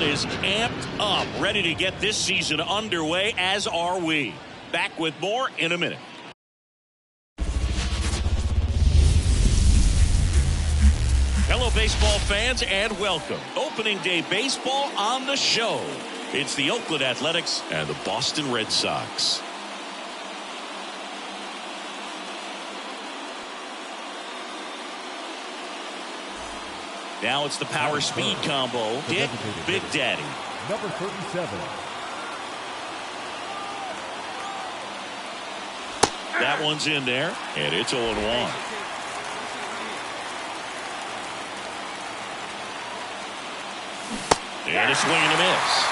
is amped up, ready to get this season underway, as are we. Back with more in a minute. Hello, baseball fans, and welcome. Opening day baseball on the show. It's the Oakland Athletics and the Boston Red Sox. Now it's the power speed combo. Dick Big Daddy. Number 37. That one's in there, and it's 0-1. And a swing and a miss.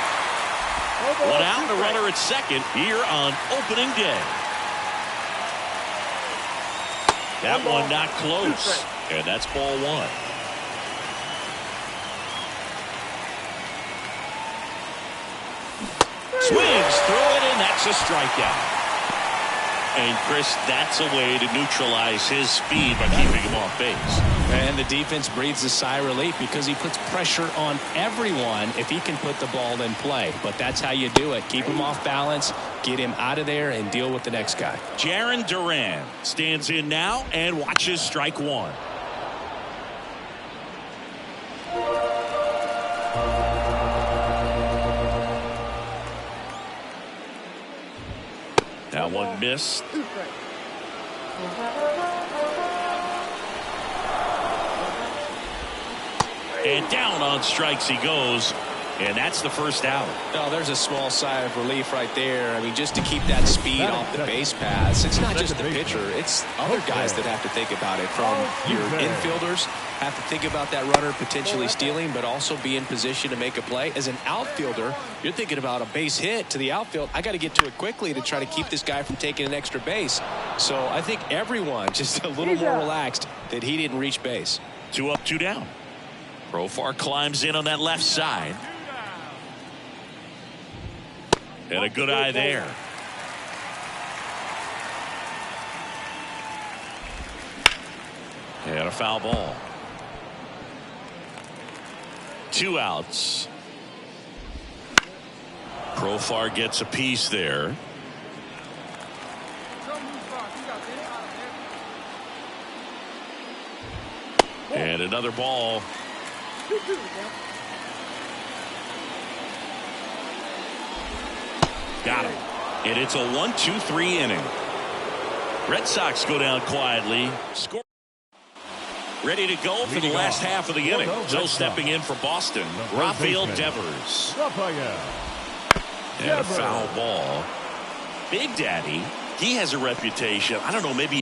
One out and a runner at second here on opening day. That one not close, and that's ball one. Swings through it, and that's a strikeout. And Chris, that's a way to neutralize his speed by keeping him off base. And the defense breathes a sigh of relief because he puts pressure on everyone if he can put the ball in play. But that's how you do it. Keep him off balance, get him out of there, and deal with the next guy. Jarren Duran stands in now and watches strike one. That one missed. And down on strikes he goes. And that's the first out. No, there's a small sigh of relief right there. I mean, just to keep that speed off the base paths. It's not just the pitcher. It's other guys that have to think about it. From your infielders have to think about that runner potentially stealing, but also be in position to make a play. As an outfielder, you're thinking about a base hit to the outfield. I got to get to it quickly to try to keep this guy from taking an extra base. So I think everyone just a little more relaxed that he didn't reach base. 2 up, 2 down. Profar climbs in on that left side. And a good eye there. And a foul ball. 2 outs. Profar gets a piece there. And another ball. Got him. And it's a 1-2-3 inning. Red Sox go down quietly. Score. Ready to go for the last half of the inning. So stepping in for Boston, Rafael Devers. And a foul ball. Big Daddy, he has a reputation. I don't know, maybe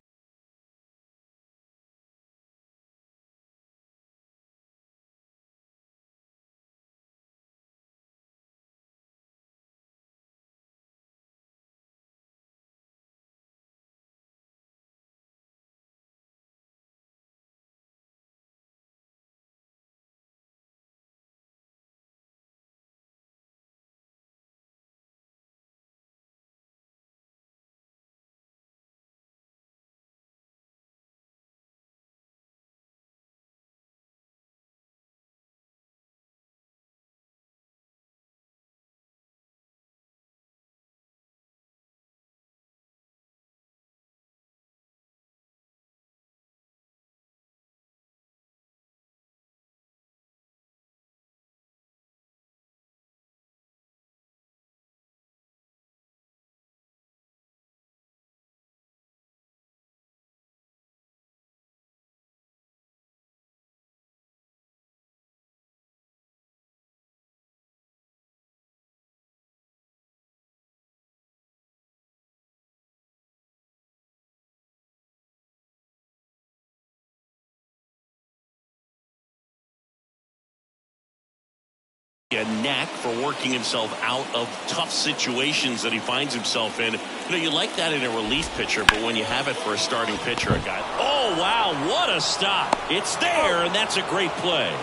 a knack for working himself out of tough situations that he finds himself in. You know, you like that in a relief pitcher, but when you have it for a starting pitcher, a guy, oh wow, what a stop. It's there, and that's a great play.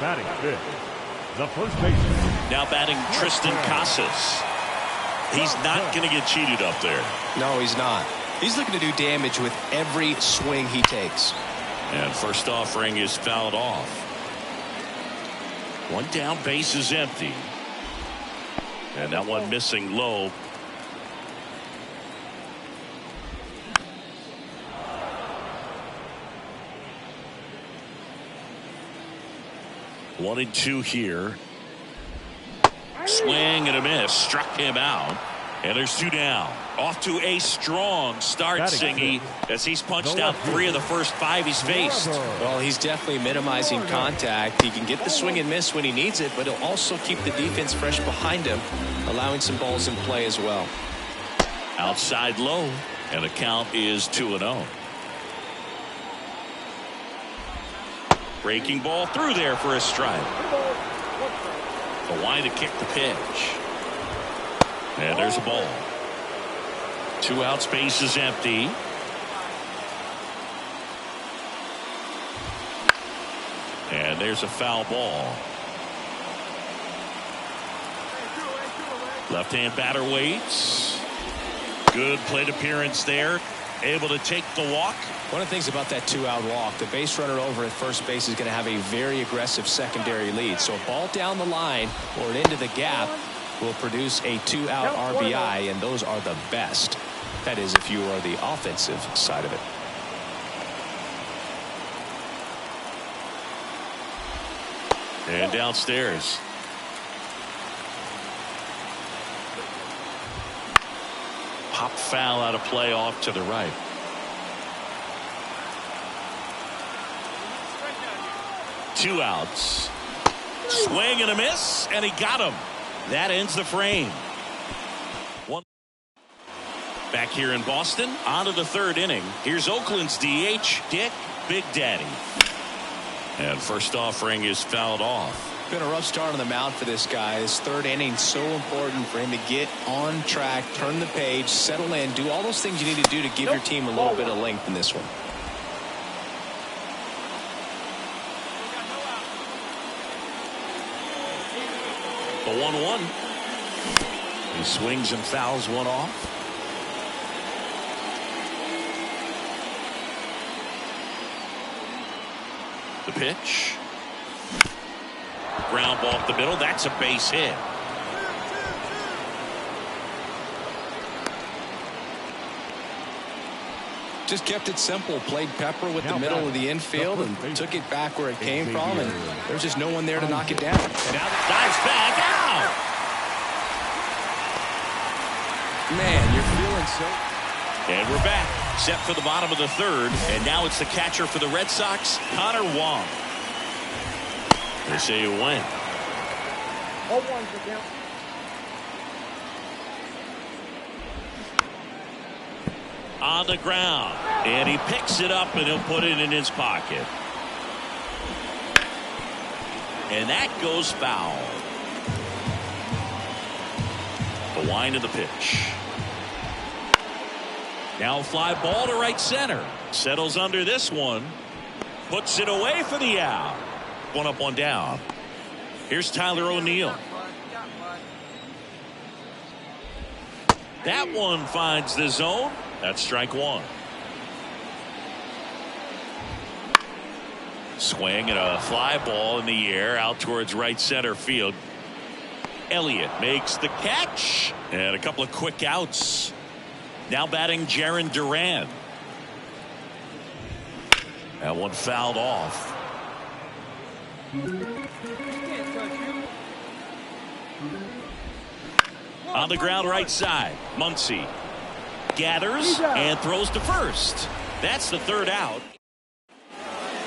Batting fifth, the first baseman. Now batting Triston Casas. He's not going to get cheated up there. No, he's not. He's looking to do damage with every swing he takes. And first offering is fouled off. One down, base is empty. And that one missing low. One and two here. Swing and a miss. Struck him out. And there's two down. Off to a strong start, Singy, as he's punched out 3 of the first 5 he's faced. Well, he's definitely minimizing contact. He can get the swing and miss when he needs it, but he'll also keep the defense fresh behind him, allowing some balls in play as well. Outside low, and the count is 2-0. Breaking ball through there for a strike. The line to kick the pitch. And there's a ball. 2 outs, base is empty. And there's a foul ball. Left-hand batter waits. Good plate appearance there. Able to take the walk. One of the things about that 2-out walk, the base runner over at first base is going to have a very aggressive secondary lead. So a ball down the line or into the gap will produce a 2-out RBI, and those are the best. That is, if you are the offensive side of it. And downstairs. Pop foul out of play off to the right. Two outs. Swing and a miss, and he got him. That ends the frame. One. Back here in Boston, on to the 3rd inning. Here's Oakland's DH, Dick Big Daddy. And first offering is fouled off. Been a rough start on the mound for this guy. His 3rd inning so important for him to get on track, turn the page, settle in, do all those things you need to do to give your team a little bit of length in this one. The 1-1. He swings and fouls one off. The pitch. Ground ball up the middle. That's a base hit. Just kept it simple. Played pepper with the middle of the infield and took it back where it came from. And there's just no one there to knock it down. And now dives back out. Man, you're feeling so. And we're back. Set for the bottom of the 3rd. And now it's the catcher for the Red Sox, Connor Wong. They say you win. On the ground. And he picks it up and he'll put it in his pocket. And that goes foul. The wind of the pitch. Now fly ball to right center. Settles under this one. Puts it away for the out. 1 up, 1 down. Here's Tyler O'Neill. That one finds the zone. That's strike 1. Swing and a fly ball in the air out towards right center field. Elliott makes the catch. And a couple of quick outs. Now batting Jarren Duran. That one fouled off. On the ground right side. Muncy gathers and throws to first. That's the 3rd out.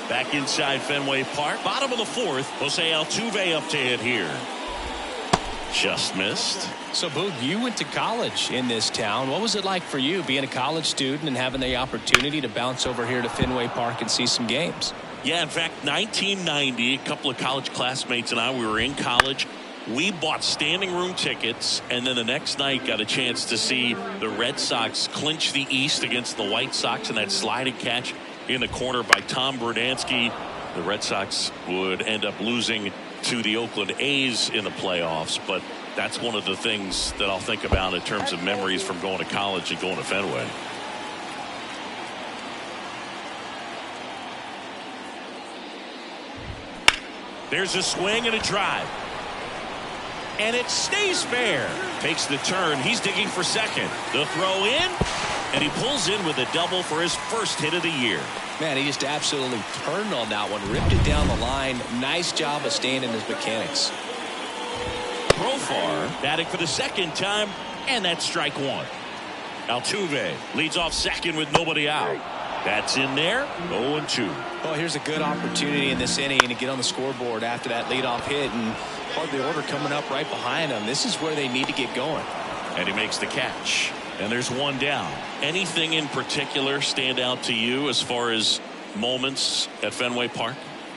Back inside Fenway Park. Bottom of the 4th. Jose Altuve up to hit here. Just missed. So, Boog, you went to college in this town. What was it like for you being a college student and having the opportunity to bounce over here to Fenway Park and see some games? Yeah, in fact, 1990, a couple of college classmates and I, we were in college. We bought standing room tickets, and then the next night got a chance to see the Red Sox clinch the East against the White Sox in that sliding catch in the corner by Tom Brudansky. The Red Sox would end up losing to the Oakland A's in the playoffs, but that's one of the things that I'll think about in terms of memories from going to college and going to Fenway. There's a swing and a drive. And it stays fair. Takes the turn. He's digging for second. The throw in. And he pulls in with a double for his first hit of the year. Man, he just absolutely turned on that one. Ripped it down the line. Nice job of staying in his mechanics. Profar batting for the second time. And that's strike one. Altuve leads off second with nobody out. That's in there. 0-2. Well, here's a good opportunity in this inning to get on the scoreboard after that leadoff hit, and hardly order coming up right behind them. This is where they need to get going. And he makes the catch. And there's one down. Anything in particular stand out to you as far as moments at Fenway Park?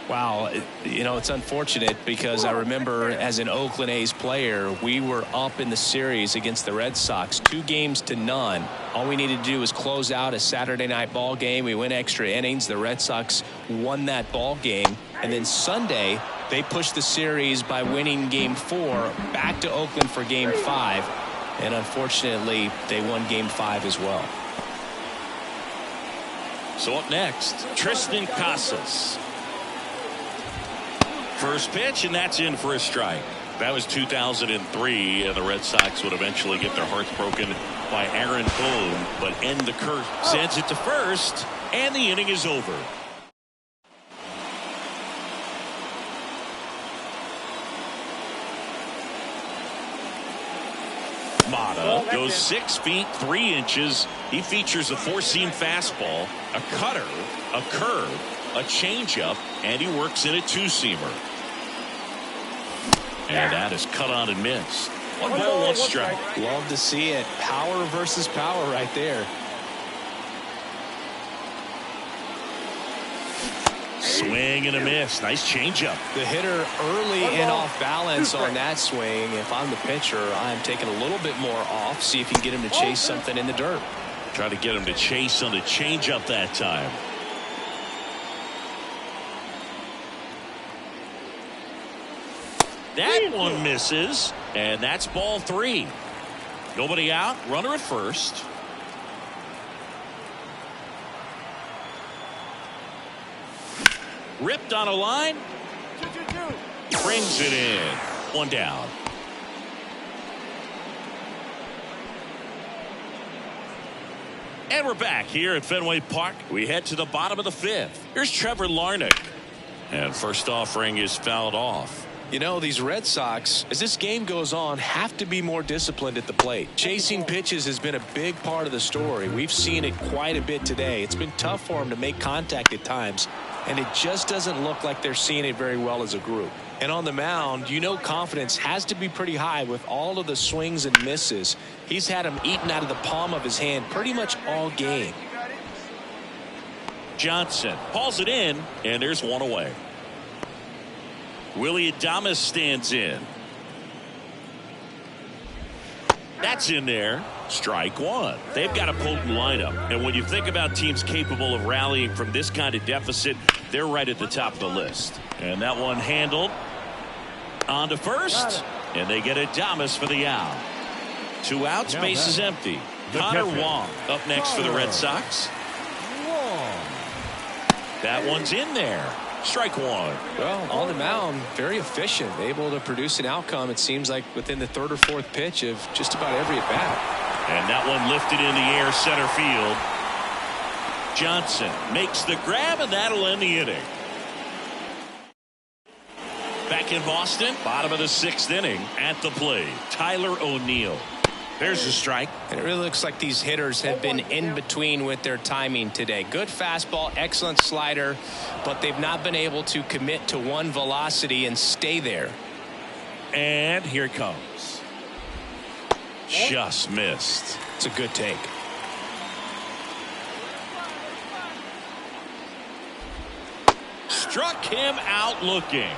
Wow, you know, it's unfortunate because I remember as an Oakland A's player, we were up in the series against the Red Sox 2-0. All we needed to do was close out a Saturday night ball game. We went extra innings. The Red Sox won that ball game. And then Sunday, they pushed the series by winning Game 4 back to Oakland for Game 5. And unfortunately, they won Game 5 as well. So up next, Triston Casas. First pitch, and that's in for a strike. That was 2003, and the Red Sox would eventually get their hearts broken by Aaron Boone, but end the curse. Sends it to first, and the inning is over. Mata goes 6 feet 3 inches. He features a four-seam fastball, a cutter, a curve, a changeup, and he works in a two-seamer. And that is cut on and missed. 1 ball, 1 strike. Love to see it. Power versus power right there. Swing and a miss. Nice changeup. The hitter early and off balance on that swing. If I'm the pitcher, I'm taking a little bit more off. See if you can get him to chase something in the dirt. Try to get him to chase on the changeup that time. That one misses, and that's ball 3. Nobody out, runner at first. Ripped on a line. Brings it in. 1 down. And we're back here at Fenway Park. We head to the bottom of the 5th. Here's Trevor Larnach. And first offering is fouled off. You know, these Red Sox, as this game goes on, have to be more disciplined at the plate. Chasing pitches has been a big part of the story. We've seen it quite a bit today. It's been tough for them to make contact at times, and it just doesn't look like they're seeing it very well as a group. And on the mound, you know, confidence has to be pretty high with all of the swings and misses. He's had them eaten out of the palm of his hand pretty much all game. Johnson hauls it in, and there's one away. Willy Adames stands in. That's in there. Strike 1. They've got a potent lineup. And when you think about teams capable of rallying from this kind of deficit, they're right at the top of the list. And that one handled. On to first. And they get Adames for the out. 2 outs, base is empty. Connor Wong up next for the Red Sox. That one's in there. Strike 1. Well, on the mound, very efficient, able to produce an outcome, it seems like, within the 3rd or 4th pitch of just about every at-bat. And that one lifted in the air, center field. Johnson makes the grab, and that'll end the inning. Back in Boston, bottom of the 6th inning. At the plate, Tyler O'Neill. There's a strike. And it really looks like these hitters have been in between with their timing today. Good fastball, excellent slider, but they've not been able to commit to one velocity and stay there. And here it comes. Just missed. It's a good take. Struck him out looking.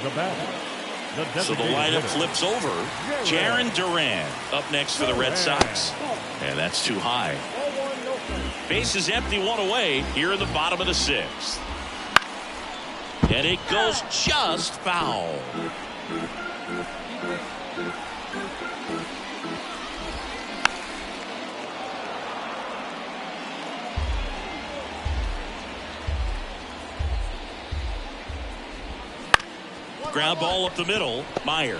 The batter. So the lineup flips over. Jarren Duran up next for the Red Sox. And that's too high. Base is empty, 1 away here in the bottom of the 6th. And it goes just foul. Ground ball up the middle. Meyer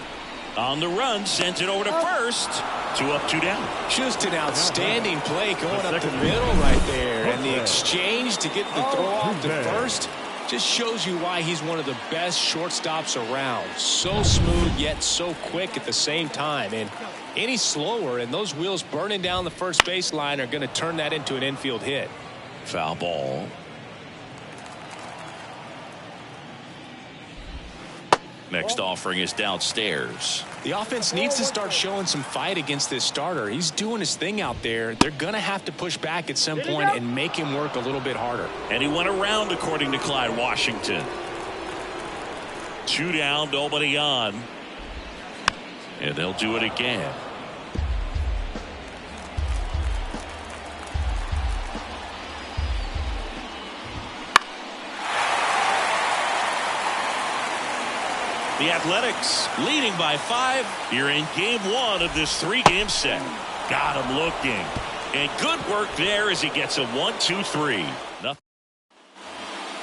on the run, sends it over to first. 2 up, 2 down. Just an outstanding play going up the middle right there. And the exchange to get the throw off to first just shows you why he's one of the best shortstops around. So smooth, yet so quick at the same time. And any slower, and those wheels burning down the first baseline are going to turn that into an infield hit. Foul ball. Next offering is downstairs. The offense needs to start showing some fight against this starter. He's doing his thing out there. They're going to have to push back at some point and make him work a little bit harder. And he went around, according to Clyde Washington. 2 down, nobody on. And they'll do it again. The Athletics leading by 5 here in game 1 of this 3-game set. Got him looking. And good work there as he gets a 1-2-3. Nothing.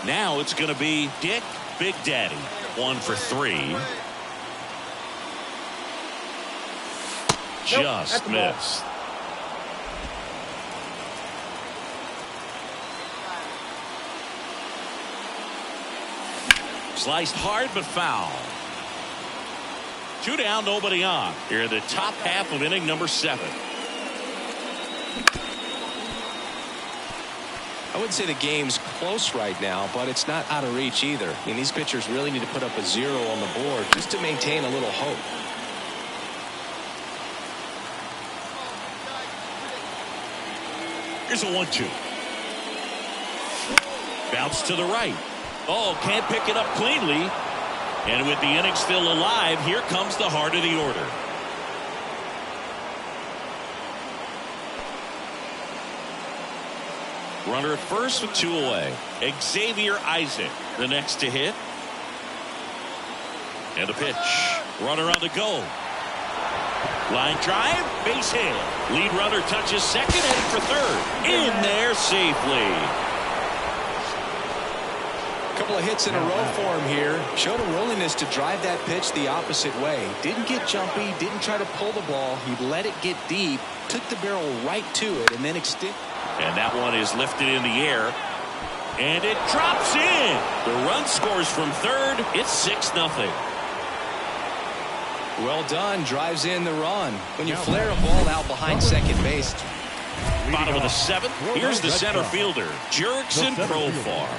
Now it's going to be Dick Big Daddy. 1 for 3. Just missed. Sliced hard but foul. 2 down, nobody on. Here in the top half of inning number 7. I wouldn't say the game's close right now, but it's not out of reach either. I mean, these pitchers really need to put up a 0 on the board just to maintain a little hope. Here's a 1-2. Bounce to the right. Oh, can't pick it up cleanly. And with the inning still alive, here comes the heart of the order. Runner at first with 2 away. Xavier Isaac, the next to hit. And the pitch. Runner on the go. Line drive, base hit. Lead runner touches second, heading for third. In there safely. Couple of hits in a row for him here. Showed a willingness to drive that pitch the opposite way. Didn't get jumpy, didn't try to pull the ball. He let it get deep, took the barrel right to it, and then extended. And that one is lifted in the air. And it drops in. The run scores from third. It's 6-0. Well done. Drives in the run. When you flare a ball out behind second base. Bottom of the 7th. Here's the center fielder, Jurickson Profar.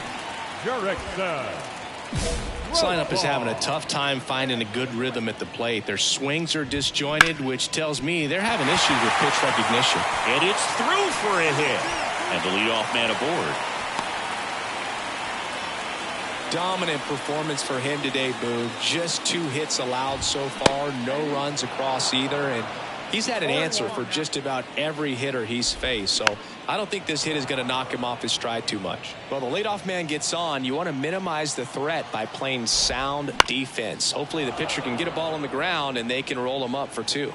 This lineup is having a tough time finding a good rhythm at the plate. Their swings are disjointed, which tells me they're having issues with pitch recognition. And it's through for a hit. And the leadoff man aboard. Dominant performance for him today, Boo. Just 2 hits allowed so far. No runs across either. And he's had an answer for just about every hitter he's faced. So I don't think this hit is going to knock him off his stride too much. Well, the leadoff man gets on. You want to minimize the threat by playing sound defense. Hopefully the pitcher can get a ball on the ground and they can roll him up for 2.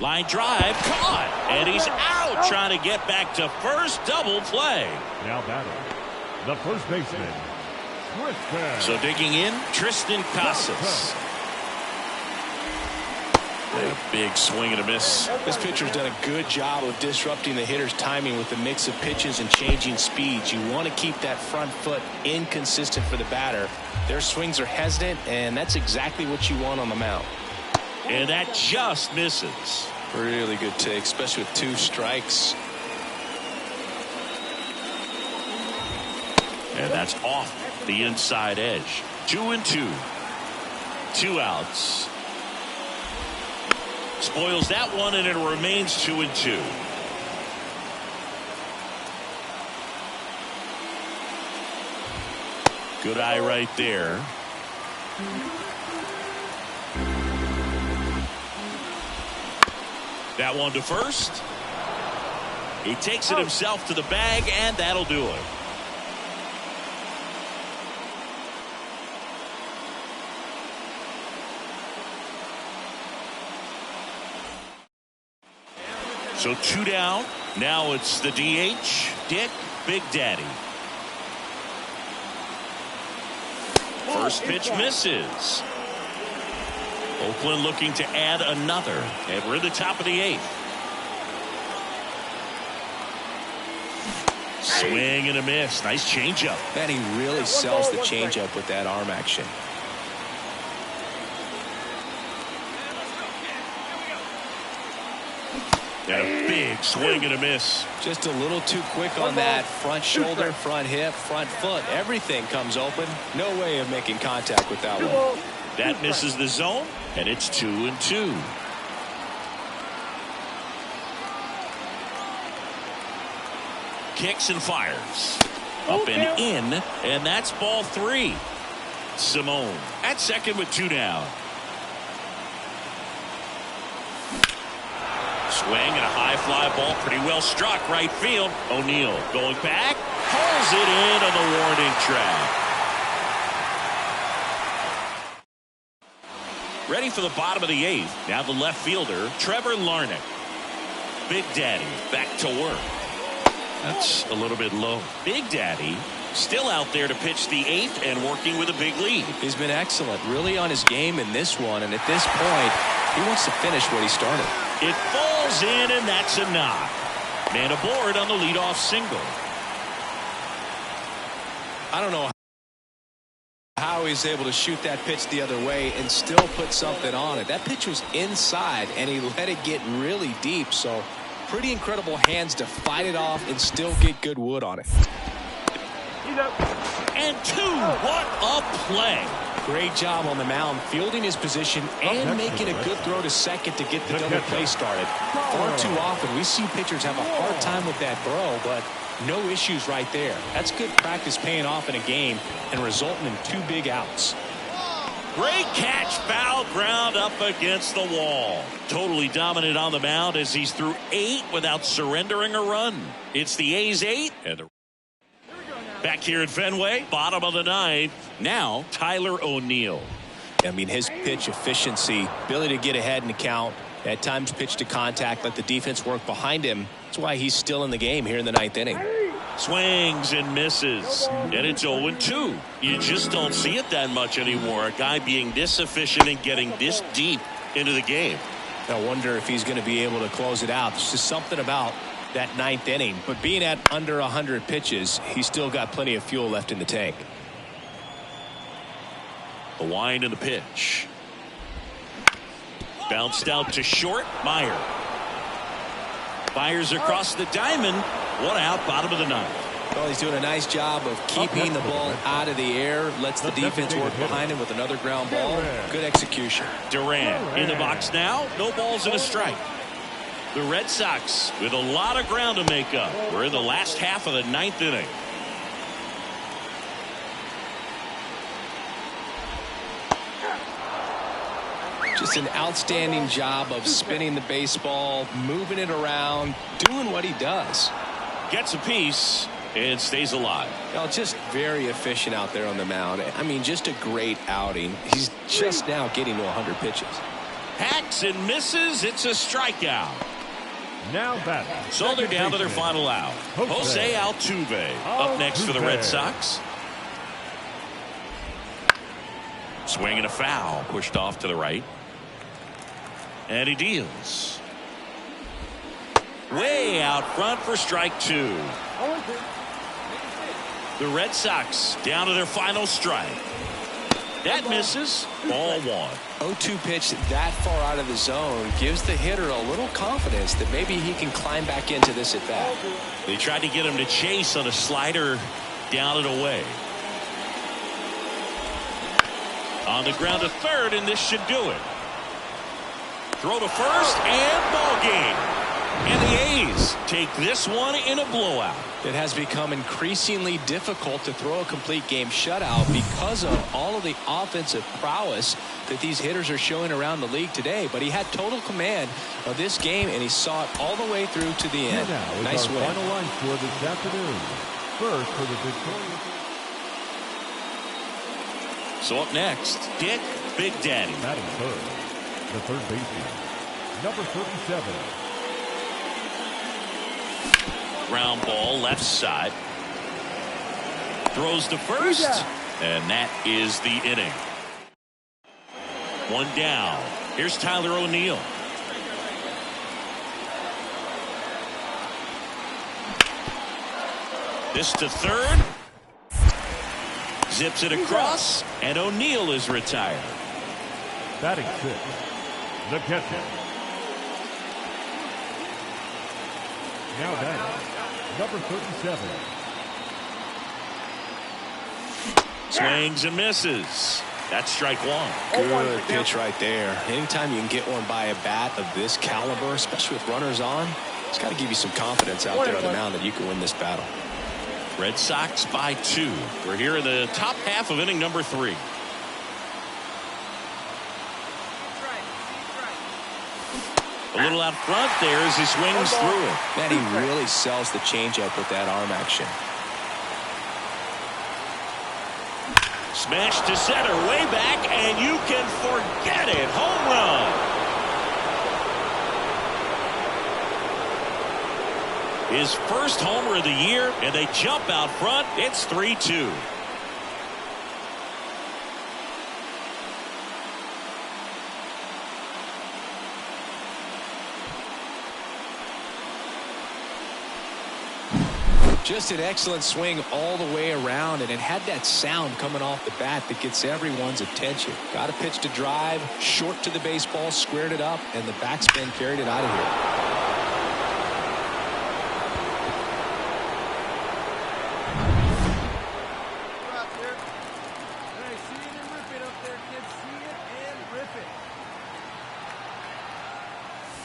Line drive, caught. And he's out trying to get back to first. Double play. Now batting, the first baseman, Tristan. So digging in, Tristan Casas. A big swing and a miss. This pitcher's done a good job of disrupting the hitter's timing with the mix of pitches and changing speeds. You want to keep that front foot inconsistent for the batter. Their swings are hesitant, and that's exactly what you want on the mound. And that just misses. Really good take, especially with 2 strikes. And that's off the inside edge. 2-2. 2 outs. Spoils that one, and it remains 2-2. Good eye right there. That one to first. He takes it himself to the bag, and that'll do it. So 2 down. Now it's the DH, Dick Big Daddy. First pitch misses. Oakland looking to add another. And we're in the top of the 8th. Swing and a miss. Nice changeup. Man, he really sells the changeup with that arm action. And a big swing and a miss. Just a little too quick on that front shoulder, front hip, front foot. Everything comes open. No way of making contact with that one. That misses the zone, and it's 2-2. Kicks and fires. Up and in, and that's ball 3. Simone at second with 2 down. Swing and a high fly ball, pretty well struck right field. O'Neill going back, pulls it in on the warning track. Ready for the bottom of the 8th. Now the left fielder, Trevor Larnach. Big Daddy back to work. That's a little bit low. Big Daddy still out there to pitch the 8th and working with a big lead. He's been excellent, really on his game in this one, and at this point, he wants to finish what he started. It falls in, and that's a knock. Man aboard on the leadoff single. I don't know how he's able to shoot that pitch the other way and still put something on it. That pitch was inside, and he let it get really deep, so pretty incredible hands to fight it off and still get good wood on it. And 2, what a play. Great job on the mound, fielding his position and making a good throw to second to get the double play started. Far too often we see pitchers have a hard time with that throw, but no issues right there. That's good practice paying off in a game and resulting in 2 big outs. Great catch, foul ground up against the wall. Totally dominant on the mound as he's through 8 without surrendering a run. It's the A's 8 and the back here at Fenway, bottom of the 9th. Now, Tyler O'Neill. I mean, his pitch efficiency, ability to get ahead in the count, at times pitch to contact, let the defense work behind him. That's why he's still in the game here in the 9th inning. Swings and misses. And it's 0-2. You just don't see it that much anymore. A guy being this efficient and getting this deep into the game. I wonder if he's going to be able to close it out. There's just something about that 9th inning, but being at under 100 pitches, he's still got plenty of fuel left in the tank. The wind and the pitch. Bounced out to short. Meyer fires across the diamond. 1 out, bottom of the 9th. Well, he's doing a nice job of keeping the ball out of the air, lets the defense work behind him with another ground ball. Good execution. Duran in the box now. No balls and a strike. The Red Sox with a lot of ground to make up. We're in the last half of the 9th inning. Just an outstanding job of spinning the baseball, moving it around, doing what he does. Gets a piece and stays alive. Well, just very efficient out there on the mound. I mean, just a great outing. He's just now getting to 100 pitches. Hacks and misses. It's a strikeout. Now that. So they're down to their final out. Jose Altuve up next for the Red Sox. Swing and a foul. Pushed off to the right. And he deals. Way out front for strike 2. The Red Sox down to their final strike. That misses. Ball 1. 0-2 pitch that far out of the zone gives the hitter a little confidence that maybe he can climb back into this at bat. They tried to get him to chase on a slider down and away. On the ground to third, and this should do it. Throw to first, and ball game. And the A's take this one in a blowout. It has become increasingly difficult to throw a complete game shutout because of all of the offensive prowess that these hitters are showing around the league today. But he had total command of this game, and he saw it all the way through to the end. Nice win. Final line score this afternoon. First for the victorious. So up next, Dick Big Daddy. Batting third, the third baseman, number 37. Ground ball left side. Throws to first. And that is the inning. One down. Here's Tyler O'Neill. This to third. Zips it across, and O'Neill is retired. Batting 6, the catcher. Now batting, number 37. Swings and misses. That's strike one. Good pitch right there. Anytime you can get one by a bat of this caliber, especially with runners on, it's got to give you some confidence out there on the mound that you can win this battle. Red Sox by 2. We're here in the top half of inning number 3. A little out front there as he swings through it. Man, he really sells the changeup with that arm action. Smash to center, way back, and you can forget it. Home run. His first homer of the year, and they jump out front. It's 3-2. Just an excellent swing all the way around, and it had that sound coming off the bat that gets everyone's attention. Got a pitch to drive, short to the baseball, squared it up, and the backspin carried it out of here.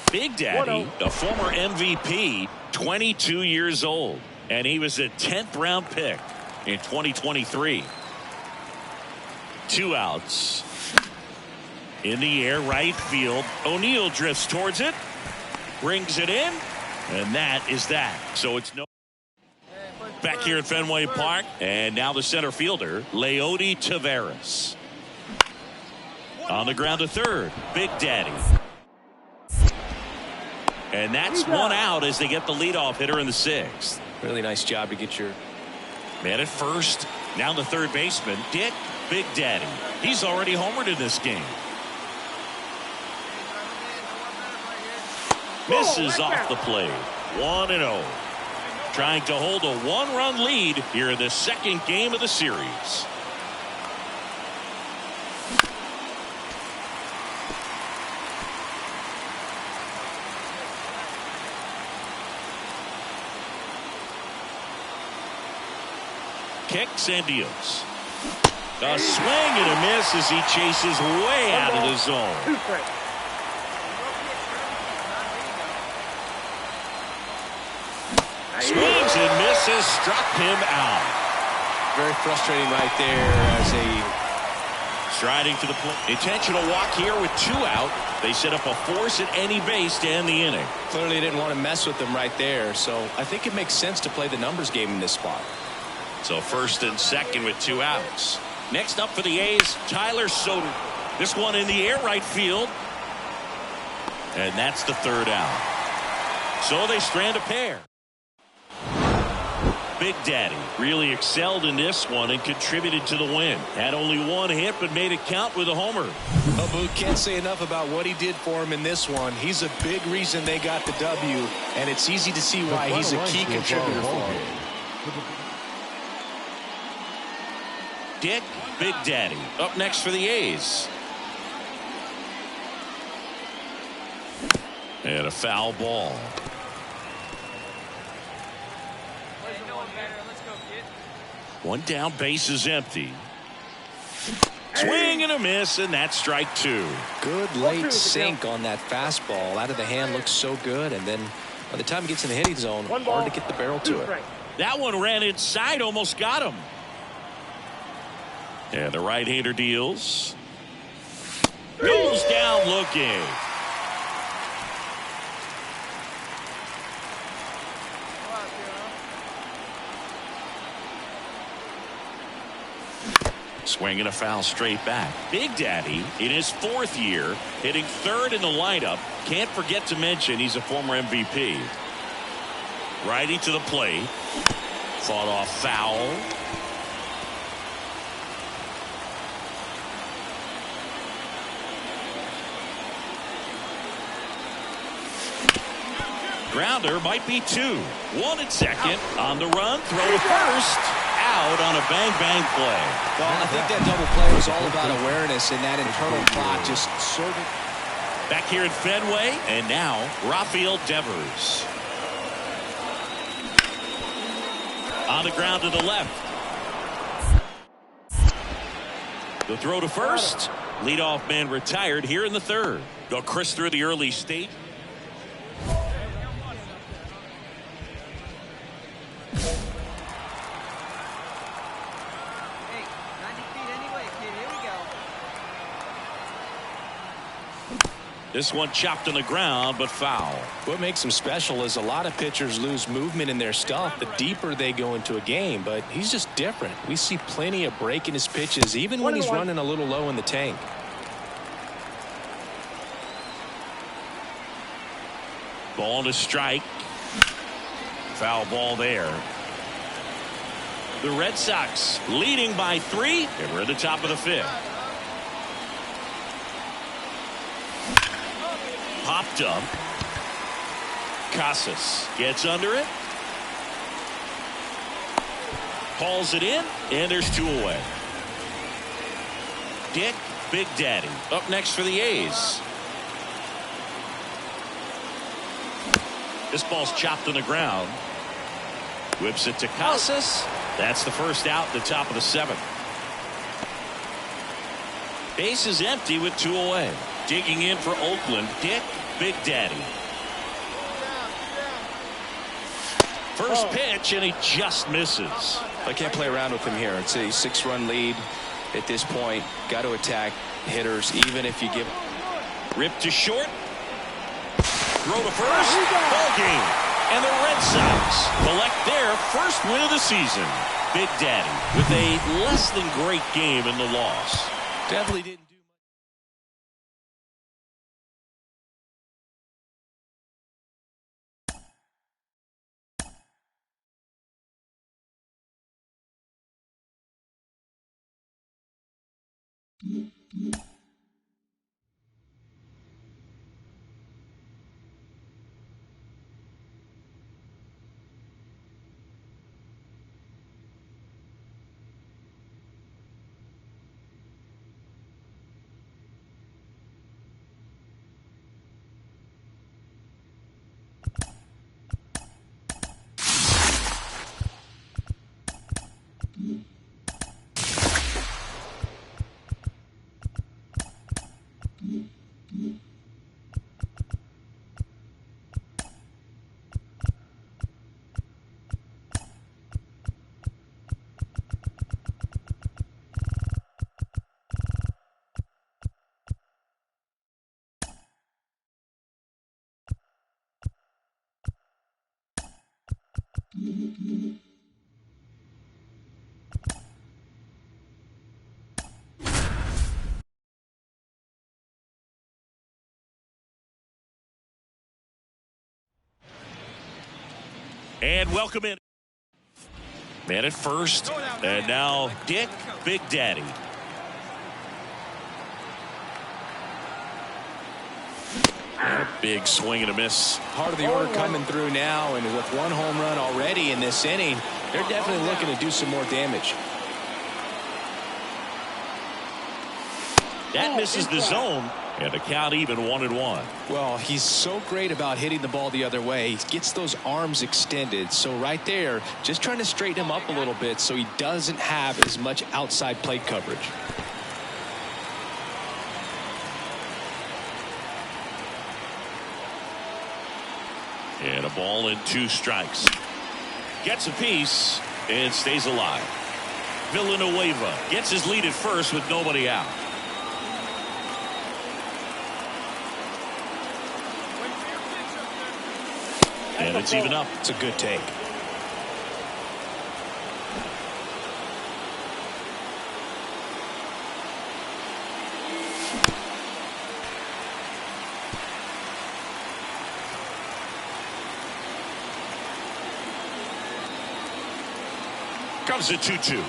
Big Daddy, a former MVP, 22 years old, and he was a 10th round pick in 2023. 2 outs. In the air, right field. O'Neill drifts towards it, brings it in, and that is that. So it's no. Back here at Fenway Park, and now the center fielder, Leody Taveras. On the ground to third, Big Daddy. And that's 1 out as they get the leadoff hitter in the 6th. Really nice job to get your man at first. Now the third baseman, Dick Big Daddy. He's already homered in this game. Misses off the plate. 1-0. Trying to hold a 1-run lead here in the second game of the series. Kicks and deals. A swing and a miss as he chases way out of the zone. Swings and misses, struck him out. Very frustrating right there as a striding to the plate. Intentional walk here with 2 out. They set up a force at any base to end the inning. Clearly didn't want to mess with them right there, so I think it makes sense to play the numbers game in this spot. So first and second with 2 outs. Next up for the A's, Tyler Soter. This one in the air, right field. And that's the 3rd out. So they strand a pair. Big Daddy really excelled in this one and contributed to the win. Had only 1 hit but made it count with a homer. Well, Boog, can't say enough about what he did for him in this one. He's a big reason they got the W, and it's easy to see why he's a key contributor for him. Dick Big Daddy up next for the A's. And a foul ball. One down, base is empty. Swing and a miss, and that's strike 2. Good late sink on that fastball. Out of the hand looks so good, and then by the time it gets in the hitting zone, hard to get the barrel to it. That one ran inside, almost got him. And the right-hander deals. Goes down looking. Swinging a foul straight back. Big Daddy in his 4th year, hitting 3rd in the lineup. Can't forget to mention he's a former MVP. Riding to the plate. Fought off foul. Grounder might be 2. 1 at second. On the run. Throw to first. Out on a bang-bang play. Well, I think that double play was all about awareness and that internal clock just serving. Back here at Fenway. And now Rafael Devers. On the ground to the left. The throw to first. Leadoff man retired here in the 3rd. Go Chris through the early stage. This one chopped on the ground, but foul. What makes him special is a lot of pitchers lose movement in their stuff the deeper they go into a game, but he's just different. We see plenty of break in his pitches, even when he's running a little low in the tank. Ball to strike. Foul ball there. The Red Sox leading by 3, and we're at the top of the 5th. Popped up. Casas gets under it. Hauls it in, and there's 2 away. Dick Big Daddy up next for the A's. This ball's chopped on the ground. Whips it to Casas. That's the first out, the top of the 7th. Base is empty with 2 away. Digging in for Oakland, Dick Big Daddy. First pitch, and he just misses. I can't play around with him here. It's a 6-run lead at this point. Got to attack hitters, even if you give. Ripped to short. Throw to first. Ball game. And the Red Sox collect their first win of the season. Big Daddy with a less than great game in the loss. Definitely didn't. And welcome in. Man at first. And now Dick Big Daddy. And a big swing and a miss. Part of the order coming through now, and with 1 home run already in this inning, they're definitely looking to do some more damage. That misses the zone, and the count even 1-1. Well, he's so great about hitting the ball the other way. He gets those arms extended. So right there, just trying to straighten him up a little bit so he doesn't have as much outside plate coverage. And a ball and 2 strikes. Gets a piece and stays alive. Villanueva gets his lead at first with nobody out. And it's even up. It's a good take. Comes at 2-2.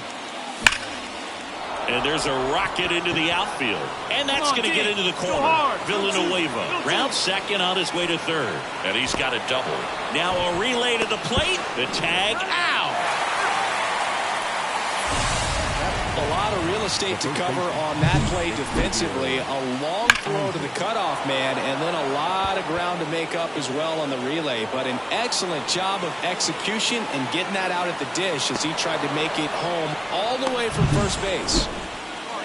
And there's a rocket into the outfield. And that's going to get into the corner. Villanueva round second on his way to third. And he's got a double. Now a relay to the plate. The tag out. A lot of real estate to cover on that play defensively. A long throw to the cutoff man, and then a lot of ground to make up as well on the relay. But an excellent job of execution and getting that out at the dish as he tried to make it home all the way from first base.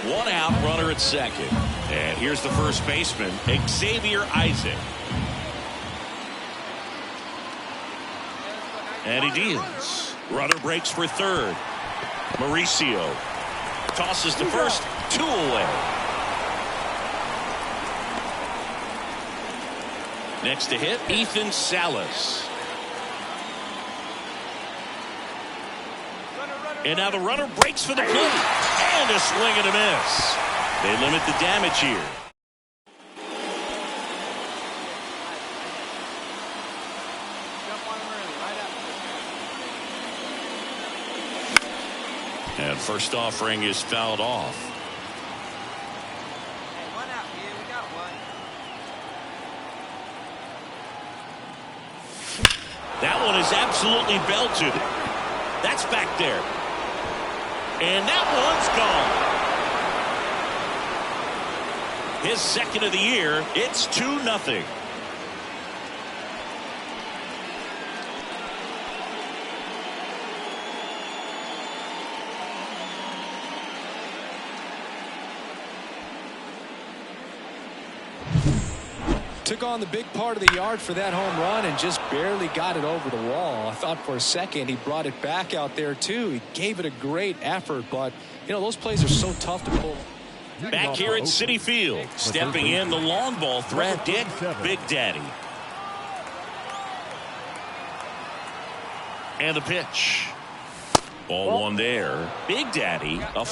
One out, runner at second. And here's the first baseman, Xavier Isaac. And he deals. Runner breaks for third. Mauricio tosses to first, 2 away. Next to hit, Ethan Salas. And now the runner breaks for the plate. And a swing and a miss. They limit the damage here. And first offering is fouled off. Hey, one out here. We got one. That one is absolutely belted. That's back there. And that one's gone. His second of the year. It's 2-0. Took on the big part of the yard for that home run and just barely got it over the wall. I thought for a second he brought it back out there too. He gave it a great effort, but you know those plays are so tough to pull. Back here at Citi Field, stepping in the long ball threat, Dick Big Daddy. And the pitch. Ball one there. Big Daddy, a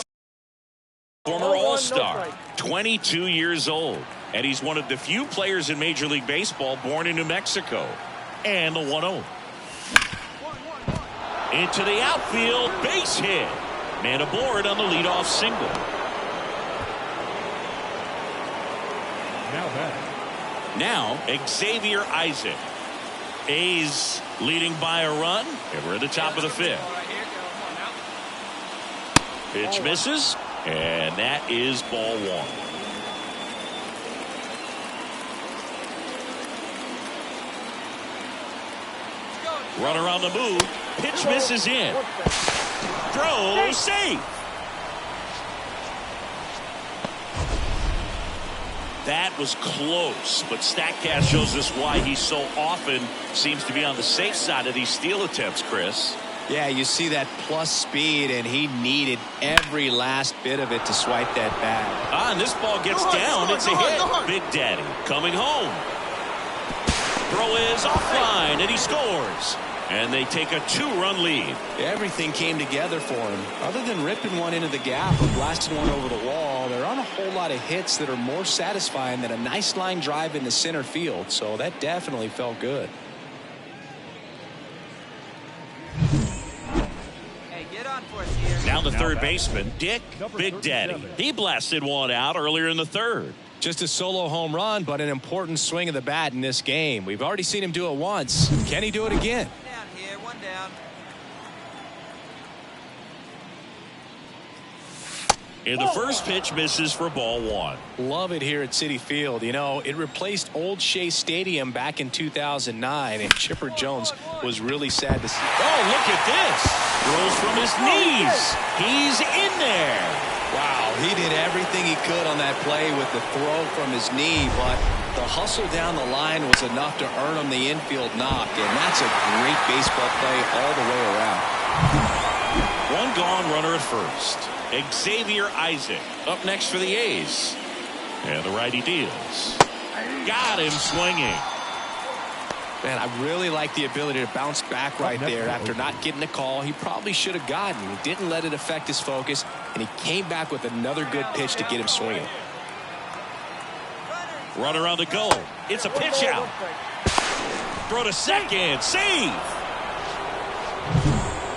former All-Star, 22 years old. And he's one of the few players in Major League Baseball born in New Mexico. And the 1-0. Into the outfield, base hit. Man aboard on the leadoff single. Now Xavier Isaac. A's leading by a run. And we're at the top of the fifth. Pitch misses. And that is ball one. Runner on the move. Pitch misses in. Throw safe. That was close, but StatCast shows us why he so often seems to be on the safe side of these steal attempts, Chris. Yeah, you see that plus speed, and he needed every last bit of it to swipe that bat. And this ball gets down. It's a hit. Big Daddy coming home. Throw is offline, and he scores. And they take a 2-run lead. Everything came together for him. Other than ripping one into the gap or blasting one over the wall, there aren't a whole lot of hits that are more satisfying than a nice line drive into center field. So that definitely felt good. Hey, get on for us here. Now the third baseman, Dick Big Daddy. He blasted one out earlier in the third. Just a solo home run, but an important swing of the bat in this game. We've already seen him do it once. Can he do it again? Down here, one down. And the first pitch misses for ball one. Love it here at Citi Field. You know, it replaced Old Shea Stadium back in 2009, and Chipper Jones was really sad to see. Oh, look at this. Throws from his knees. He's in there. Wow, he did everything he could on that play with the throw from his knee, but the hustle down the line was enough to earn him the infield knock, and that's a great baseball play all the way around. One gone, runner at first. Xavier Isaac up next for the A's. And the righty deals. Got him swinging. Man, I really like the ability to bounce back right there after not getting a call he probably should have gotten. He didn't let it affect his focus, and he came back with another good pitch to get him swinging. Runner on the goal. It's a pitch out. Throw to second. Save.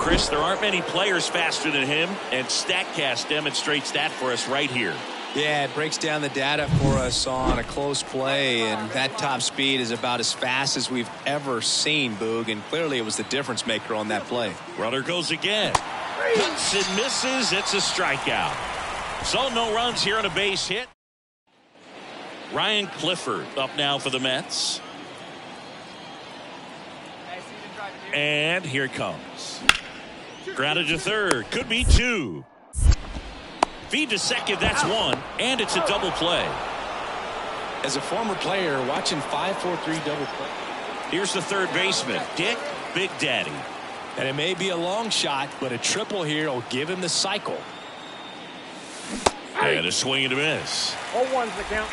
Chris, there aren't many players faster than him, and StatCast demonstrates that for us right here. Yeah, it breaks down the data for us on a close play, and that top speed is about as fast as we've ever seen, Boog, and clearly it was the difference maker on that play. Runner goes again. Cuts and misses. It's a strikeout. So no runs here on a base hit. Ryan Clifford up now for the Mets. And here it comes. Grounded to third. Could be two. Feed to second. That's one. And it's a double play. As a former player, watching 5-4-3 double play. Here's the third baseman, Dick Big Daddy. And it may be a long shot, but a triple here will give him the cycle. And a swing and a miss. 0-1's the count.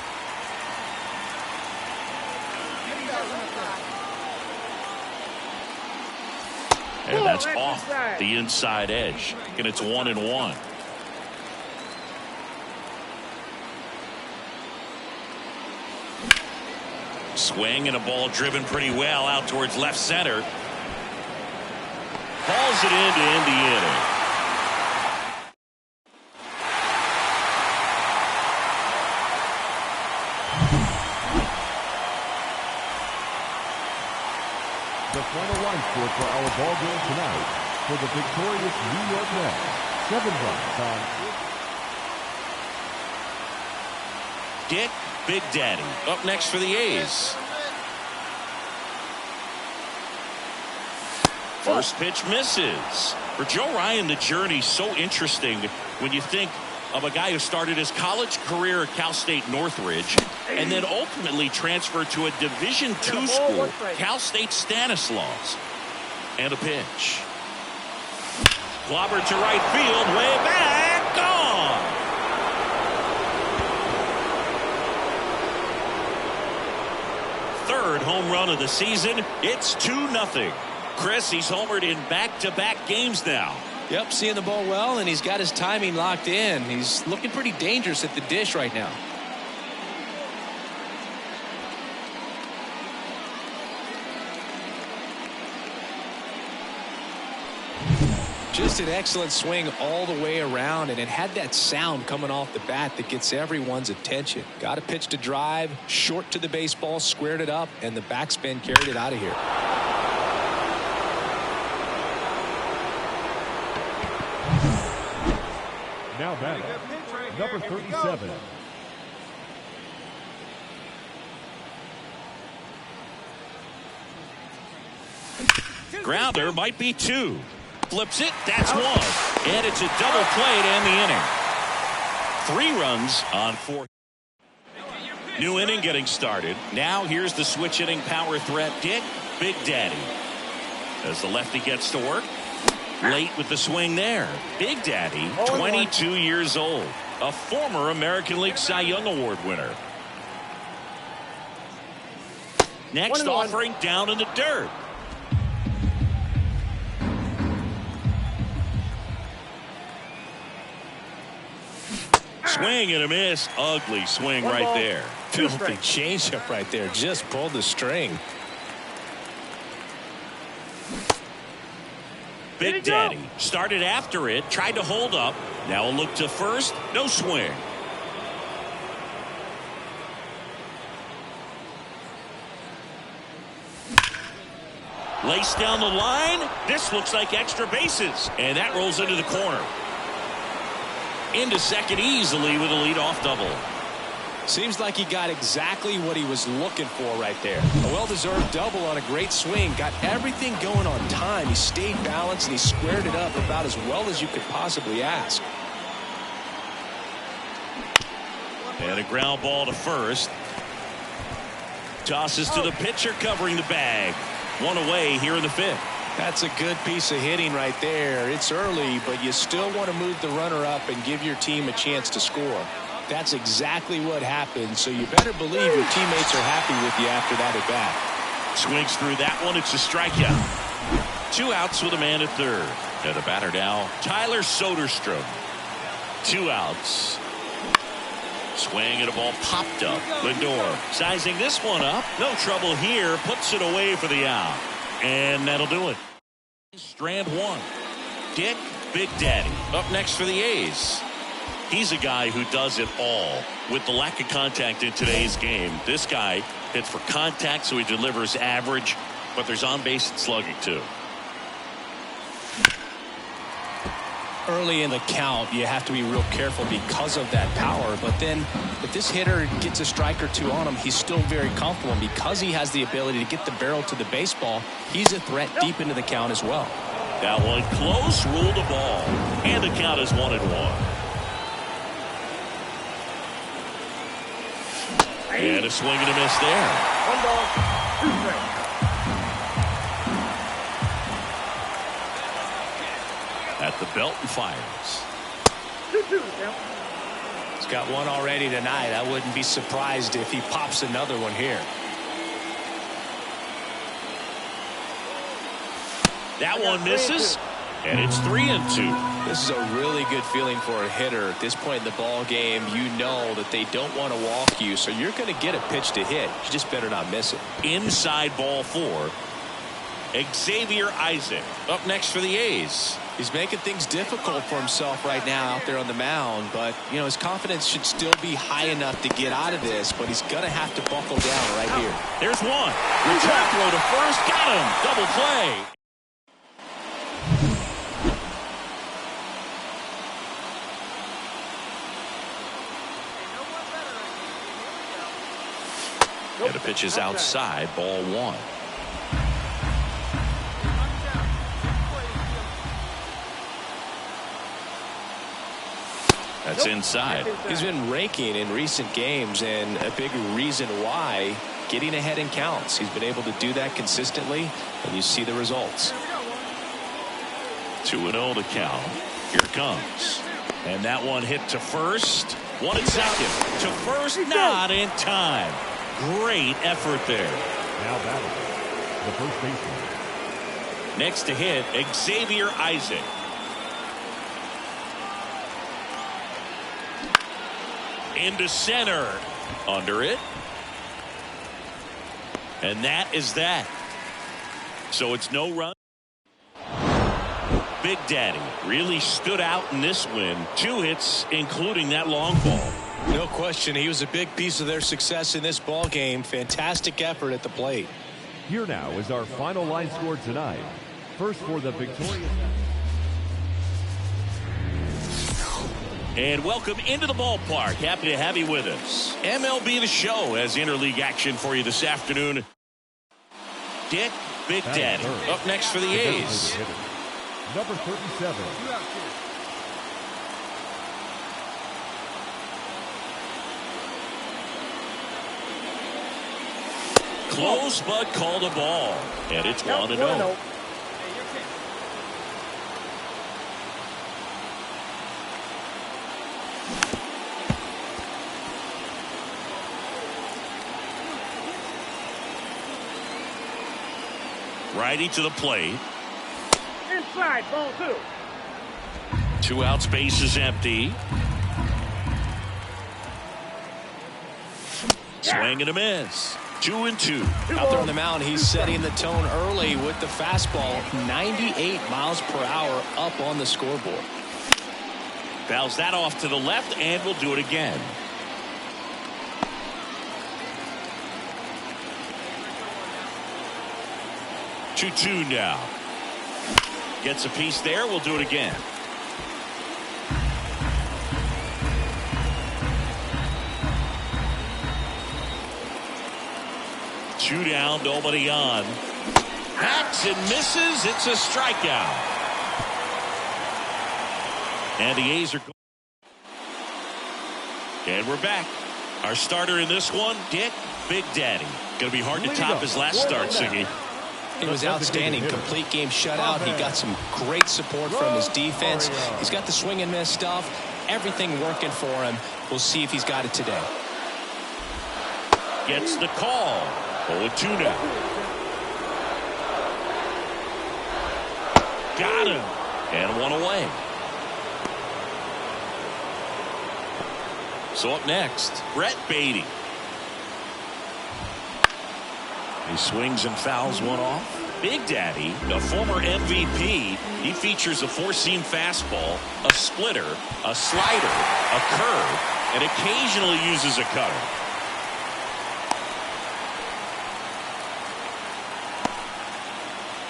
And that's off the inside edge. And it's 1-1. Swing and a ball driven pretty well out towards left center. Falls it in to end the inning. The final line score for our ball game tonight for the victorious New York Mets. 7 runs on Dick Big Daddy up next for the A's. First pitch misses. For Joe Ryan, the journey's so interesting when you think of a guy who started his college career at Cal State Northridge and then ultimately transferred to a Division II school, Cal State Stanislaus. And a pitch. Clobbered to right field, way back, gone. Third home run of the season. It's 2-0. Chris, he's homered in back-to-back games now. Yep, seeing the ball well, and he's got his timing locked in. He's looking pretty dangerous at the dish right now. Just an excellent swing all the way around, and it had that sound coming off the bat that gets everyone's attention. Got a pitch to drive, short to the baseball, squared it up, and the backspin carried it out of here. now batting, number 37. Grounder might be two. Flips it. That's one. And it's a double play to end the inning. 3 runs on 4. New inning getting started. Now here's the switch hitting power threat, Dick Big Daddy. As the lefty gets to work. Late with the swing there. Big Daddy, 22 years old. A former American League Cy Young Award winner. Next offering down in the dirt. Swing and a miss. Ugly swing right there. Filthy changeup right there. Just pulled the string. Big Daddy started after it, tried to hold up. Now a look to first. No swing. Laced down the line. This looks like extra bases. And that rolls into the corner. Into second easily with a leadoff double. Seems like he got exactly what he was looking for right there. A well-deserved double on a great swing. Got everything going on time. He stayed balanced and he squared it up about as well as you could possibly ask. And a ground ball to first. Tosses to the pitcher covering the bag. One away here in the 5th. That's a good piece of hitting right there. It's early, but you still want to move the runner up and give your team a chance to score. That's exactly what happened, so you better believe your teammates are happy with you after that at bat. Swings through that one. It's a strikeout. 2 outs with a man at third. And the batter now, Tyler Soderstrom. 2 outs. Swing and a ball popped up. Lindor sizing this one up. No trouble here. Puts it away for the out. And that'll do it. Strand 1. Dick Big Daddy up next for the A's. He's a guy who does it all. With the lack of contact in today's game, this guy hits for contact, so he delivers average, but there's on-base and slugging too. Early in the count, you have to be real careful because of that power. But then if this hitter gets a strike or two on him, he's still very comfortable. And because he has the ability to get the barrel to the baseball, he's a threat deep into the count as well. That one close, ruled a ball. And the count is 1-1. And a swing and a miss there. 1 ball, 2 strikes. At the belt and fires. 2-2. He's got one already tonight. I wouldn't be surprised if he pops another one here. That one misses, and it's 3-2. This is a really good feeling for a hitter. At this point in the ball game, you know that they don't want to walk you, so you're going to get a pitch to hit. You just better not miss it. Inside ball 4. Xavier Isaac up next for the A's. He's making things difficult for himself right now out there on the mound, but you know his confidence should still be high enough to get out of this, but he's going to have to buckle down right here. There's one. Return throw to first. Got him. Double play. And the pitch is outside, ball 1. That's inside. He's been raking in recent games, and a big reason why, getting ahead in counts. He's been able to do that consistently, and you see the results. 2-0 to count. Here it comes. And that one hit to first. 1 and second. To first, not in time. Great effort there. Now batting, the first baseman. Next to hit, Xavier Isaac. Into center. Under it. And that is that. So it's no run. Big Daddy really stood out in this win. 2 hits, including that long ball. No question, he was a big piece of their success in this ball game. Fantastic effort at the plate. Here now is our final line score tonight. First for the victorious. And welcome into the ballpark. Happy to have you with us. MLB The Show has interleague action for you this afternoon. Dick Big Daddy up next for the A's. Number 37. Close, but called a ball. And it's 1-0. Righty to the plate. Inside, ball 2. 2 outs, base is empty. Swing and a miss. 2-2. Out there on the mound, he's setting the tone early with the fastball. 98 miles per hour up on the scoreboard. Fouls that off to the left, and we'll do it again. 2-2 now. Gets a piece there. We'll do it again. Two down, nobody on. Hacks and misses. It's a strikeout. And the A's are going. And we're back. Our starter in this one, Dick Big Daddy. Going to be hard to top his last start, Siggy. It was outstanding. Complete game shutout. He got some great support from his defense. He's got the swing and miss stuff. Everything working for him. We'll see if he's got it today. Gets the call. 0-2 now. Got him. And one away. So up next, Brett Baty. He swings and fouls one off. Big Daddy, a former MVP, he features a four-seam fastball, a splitter, a slider, a curve, and occasionally uses a cutter.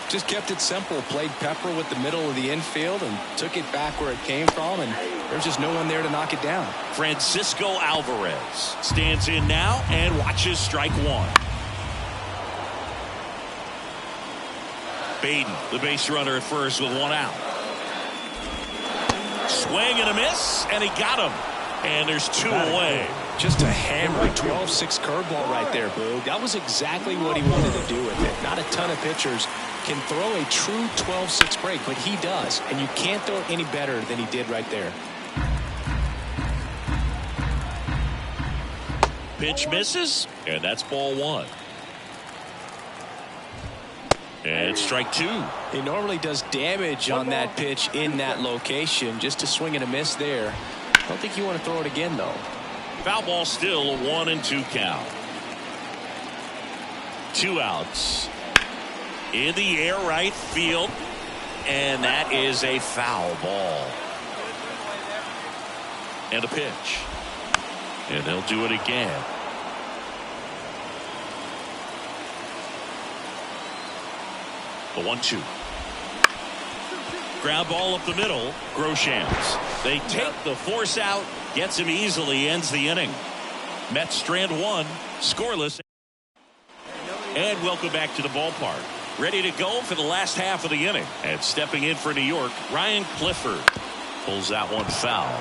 Just kept it simple, played pepper with the middle of the infield and took it back where it came from, and there's just no one there to knock it down. Francisco Alvarez stands in now and watches strike one. Baden, the base runner at first with one out. Swing and a miss, and he got him. And there's two away. Just a hammer 12-6 curveball right there, Boog. That was exactly what he wanted to do with it. Not a ton of pitchers can throw a true 12-6 break, but he does. And you can't throw it any better than he did right there. Pitch misses, and that's ball one. And strike two. He normally does damage on that pitch in that location. Just a swing and a miss there. I don't think you want to throw it again, though. Foul ball still, a 1-2 count. Two outs. In the air right field. And that is a foul ball. And a pitch. And they'll do it again. The 1-2. Ground ball up the middle. Groshans. They take the force out. Gets him easily. Ends the inning. Mets strand one. Scoreless. And welcome back to the ballpark. Ready to go for the last half of the inning. And stepping in for New York, Ryan Clifford. Pulls that one foul.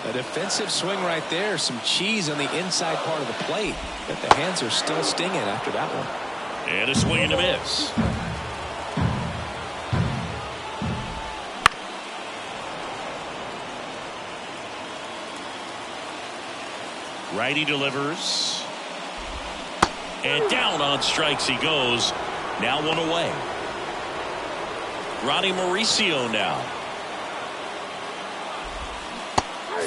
A defensive swing right there. Some cheese on the inside part of the plate. But the hands are still stinging after that one. And a swing and a miss. Righty delivers. And down on strikes he goes. Now one away. Ronnie Mauricio now.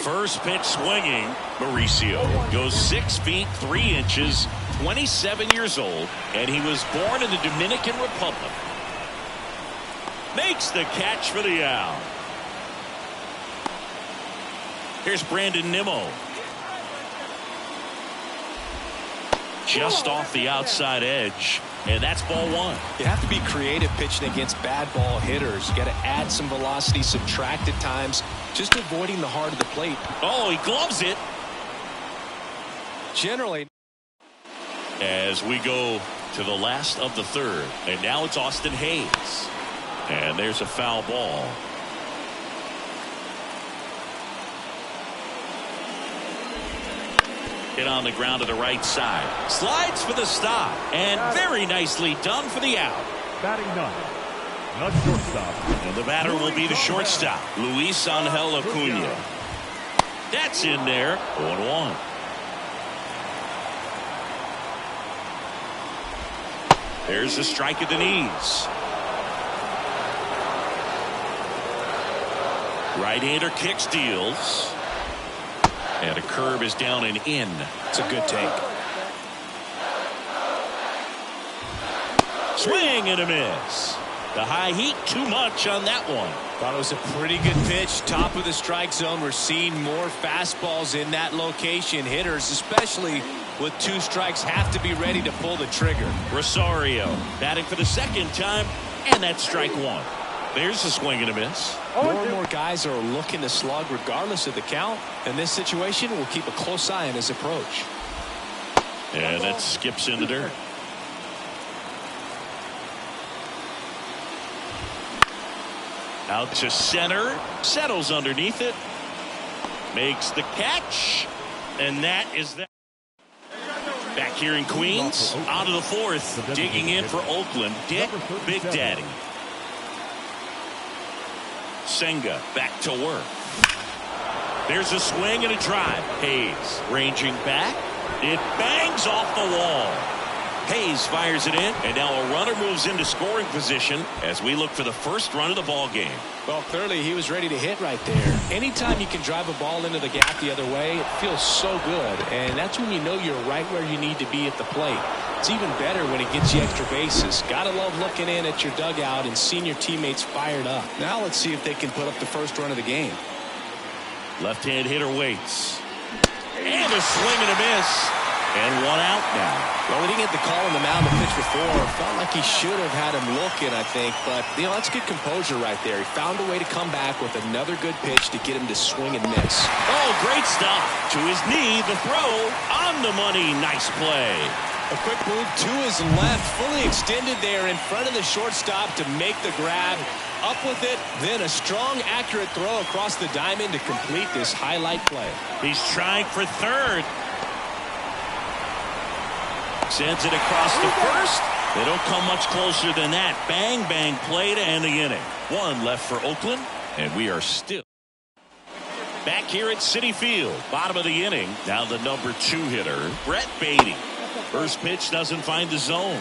First pitch swinging. Mauricio goes 6 feet 3 inches, 27 years old, and he was born in the Dominican Republic. Makes the catch for the out. Here's Brandon Nimmo. Just off the outside edge, and that's ball one. You have to be creative pitching against bad ball hitters. You got to add some velocity, subtract at times, just avoiding the heart of the plate. Oh, he gloves it. Generally. As we go to the last of the third, and now it's Austin Hayes. And there's a foul ball. Hit on the ground to the right side. Slides for the stop. And very nicely done for the out. Batting ninth, the shortstop. And the batter will be the shortstop, Luis Angel Acuna. That's in there. 1-1. There's a strike at the knees. Right-hander kick steals. And a curve is down and in. It's a good take. Swing and a miss. The high heat too much on that one. Thought it was a pretty good pitch. Top of the strike zone. We're seeing more fastballs in that location. Hitters, especially with 2 strikes, have to be ready to pull the trigger. Rosario batting for the second time, and that's strike one. There's a swing and a miss. More and more guys are looking to slug regardless of the count. In this situation, we'll keep a close eye on his approach. And that skips in the dirt. Out to center. Settles underneath it. Makes the catch. And that is that. Back here in Queens. Out of the fourth. Digging in for Oakland. Dick Big Daddy. Senga back to work. There's a swing and a drive. Hayes ranging back. It bangs off the wall. Hayes fires it in, and now a runner moves into scoring position as we look for the first run of the ball game. Well, clearly he was ready to hit right there. Anytime you can drive a ball into the gap the other way, it feels so good, and that's when you know you're right where you need to be at the plate. It's even better when it gets you extra bases. Gotta love looking in at your dugout and seeing your teammates fired up. Now let's see if they can put up the first run of the game. Left-hand hitter waits. And a swing and a miss. And one out now. Well, he didn't get the call on the mound the pitch before. Felt like he should have had him looking, I think. But, you know, that's good composure right there. He found a way to come back with another good pitch to get him to swing and miss. Oh, great stop. To his knee, the throw on the money. Nice play. A quick move to his left, fully extended there in front of the shortstop to make the grab. Up with it, then a strong, accurate throw across the diamond to complete this highlight play. He's trying for third. Sends it across the first. They don't come much closer than that. Bang, bang play to end the inning. One left for Oakland, and we are still back here at Citi Field. Bottom of the inning. Now the number 2 hitter, Brett Baty. First pitch doesn't find the zone.